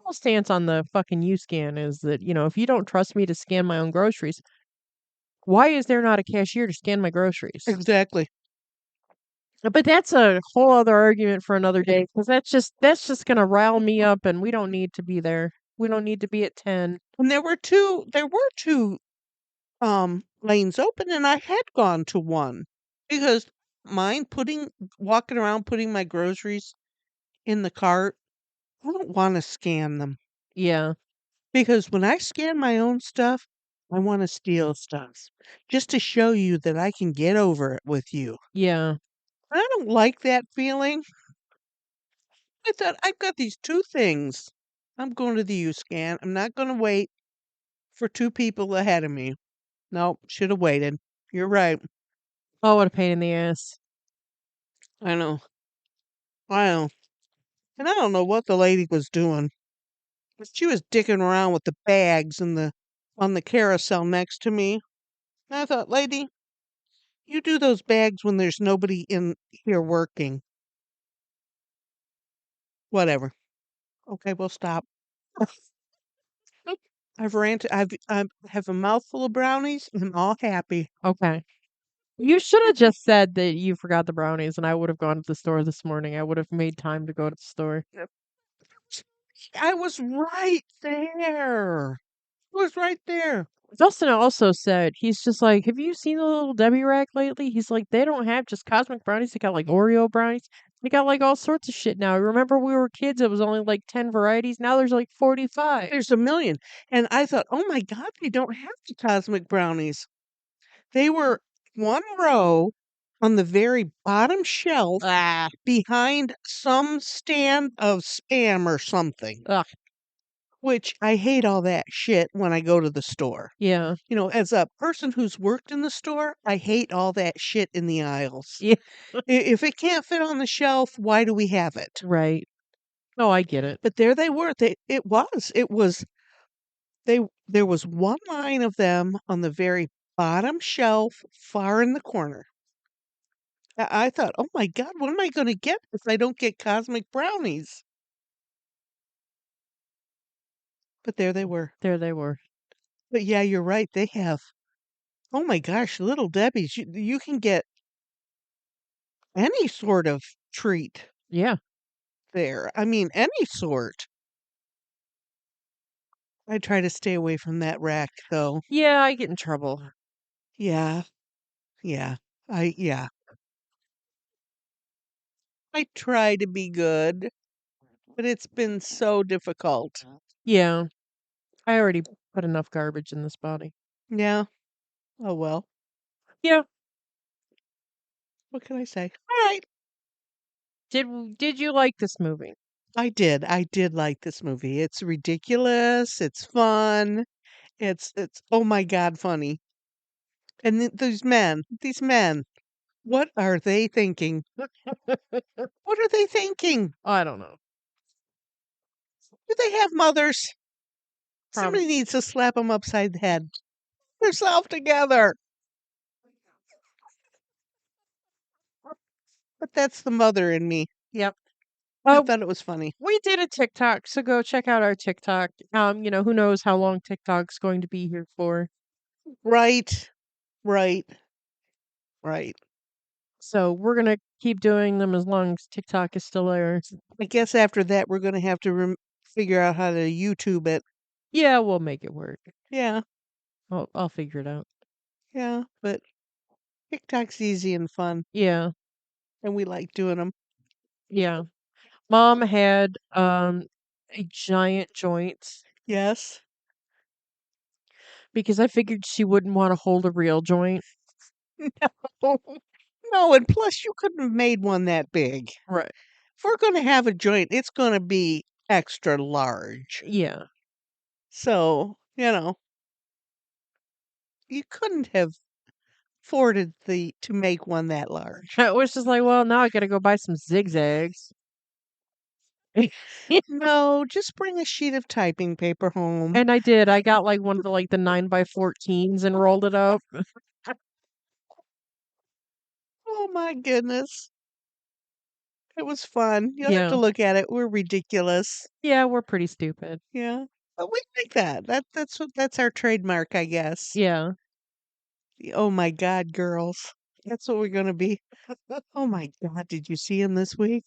Whole stance on the fucking you scan is that, if you don't trust me to scan my own groceries, why is there not a cashier to scan my groceries? Exactly. But that's a whole other argument for another day because that's just gonna rile me up, and we don't need to be there. We don't need to be at 10. And there were two lanes open and I had gone to one because mine putting walking around putting my groceries in the cart, I don't want to scan them Yeah, because when I scan my own stuff, I want to steal stuff just to show you that I can get over it with you. yeah, I don't like that feeling. I thought I've got these two things. I'm going to the U scan. I'm not going to wait for two people ahead of me. No, should have waited. You're right. Oh, what a pain in the ass. I know. I know. And I don't know what the lady was doing. But she was dicking around with the bags and the on the carousel next to me. And I thought, lady, you do those bags when there's nobody in here working. Whatever. Okay, we'll stop. I've ranted. I have a mouthful of brownies. And I'm all happy. Okay. You should have just said that you forgot the brownies and I would have gone to the store this morning. I would have made time to go to the store. Yep. I was right there. I was right there. Dustin also said, he's just like, have you seen the little Debbie rack lately? He's like, they don't have just cosmic brownies. They got like Oreo brownies. They got like all sorts of shit now. Remember we were kids, it was only like 10 varieties. Now there's like 45. There's a million. And I thought, oh my God, they don't have the cosmic brownies. They were one row on the very bottom shelf Ah, behind some stand of Spam or something, ugh, which I hate all that shit when I go to the store. yeah. You know, as a person who's worked in the store, I hate all that shit in the aisles. Yeah, If it can't fit on the shelf, why do we have it? right. Oh, I get it. But there they were. There was one line of them on the very bottom shelf, far in the corner. I thought, oh my God, what am I going to get if I don't get cosmic brownies? But there they were. There they were. But yeah, you're right. They have, oh my gosh, Little Debbie's. You can get any sort of treat Yeah. there. I mean, any sort. I try to stay away from that rack, though. Yeah, I get in trouble. Yeah, yeah. Yeah. I try to be good, but it's been so difficult. Yeah. I already put enough garbage in this body. Yeah. Oh well. Yeah. What can I say? All right. Did you like this movie? I did. I did like this movie. It's ridiculous. It's fun. It's oh my God, funny. And these men, what are they thinking? What are they thinking? I don't know. Do they have mothers? Probably. Somebody needs to slap them upside the head. Pull yourself together. But that's the mother in me. Yep. I Uh, thought it was funny. we did a TikTok, so go check out our TikTok. Who knows how long TikTok's going to be here for. Right, right, right. So we're gonna keep doing them as long as TikTok is still there. I guess after that, we're going to have to figure out how to YouTube it. Yeah, we'll make it work. Yeah, I'll figure it out. yeah. But TikTok's easy and fun, Yeah, and we like doing them. yeah. Mom had a giant joint Yes. because I figured she wouldn't want to hold a real joint. No, no, and plus you couldn't have made one that big. Right. If we're going to have a joint, it's going to be extra large. Yeah. So, you couldn't have afforded the to make one that large. I was just like, well, now I gotta go buy some zigzags. No, just bring a sheet of typing paper home. And I did. I got like one of the 9x14s and rolled it up. Oh my goodness. It was fun. You'll have to Yeah. look at it. We're ridiculous. Yeah, we're pretty stupid. Yeah. But we like that. That's our trademark, I guess. Yeah. Oh my God, girls. That's what we're gonna be. Oh my God, did you see him this week?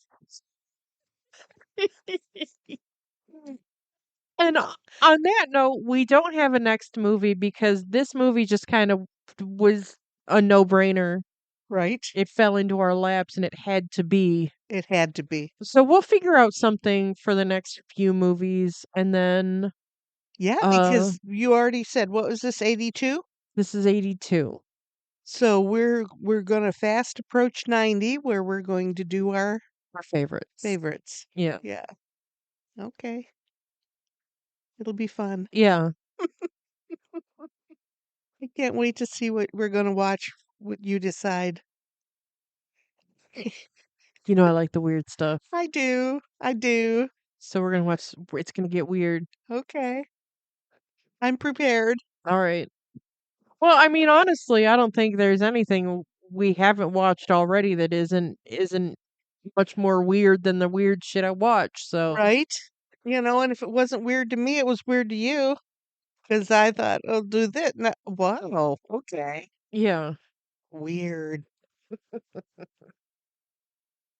And on that note, we don't have a next movie because this movie just kind of was a no-brainer. Right? It fell into our laps and it had to be. It had to be. So we'll figure out something for the next few movies and then Yeah, uh because you already said what was this, 82? this is 82. So we're gonna fast approach 90 where we're going to do our Our favorites. favorites. Yeah. Yeah. Okay. It'll be fun. Yeah. I can't wait to see what we're gonna watch, what you decide. You know I like the weird stuff. I do. I do. So we're gonna watch. It's gonna get weird. Okay. I'm prepared. All right. Well, I mean, honestly, I don't think there's anything we haven't watched already that isn't much more weird than the weird shit I watch. So Right? And if it wasn't weird to me, it was weird to you. Because I thought, "I'll do this." Wow, okay. yeah, Weird.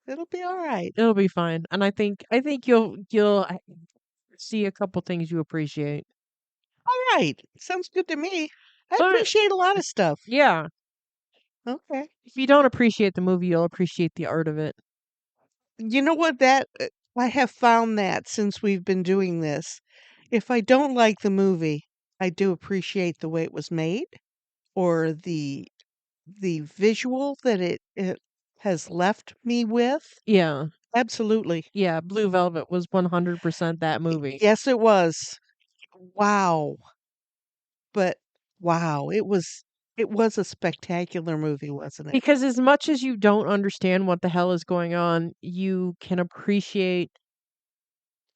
It'll be all right. it'll be fine. And I think you'll see a couple things you appreciate. All right. Sounds good to me. I But appreciate a lot of stuff. yeah, Okay. if you don't appreciate the movie, you'll appreciate the art of it. You know what? I have found that since we've been doing this. If I don't like the movie, I do appreciate the way it was made or the visual that it has left me with. Yeah. Absolutely. Yeah, Blue Velvet was 100% that movie. Yes, it was. Wow. But wow, it was a spectacular movie, wasn't it? Because as much as you don't understand what the hell is going on, you can appreciate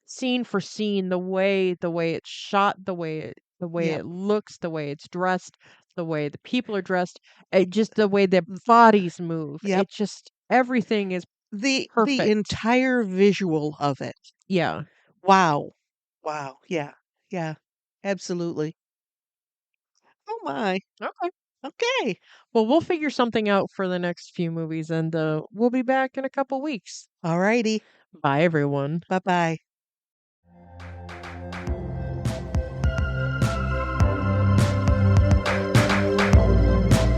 scene for scene the way it's shot, the way Yep. it looks, the way it's dressed, the way the people are dressed, just the way their bodies move. Yep. It just everything is The perfect. entire visual of it. Yeah. Wow. Wow. Yeah. Yeah. Absolutely. Oh my. Okay. Okay. Well, we'll figure something out for the next few movies and we'll be back in a couple weeks. All righty. Bye everyone. Bye-bye.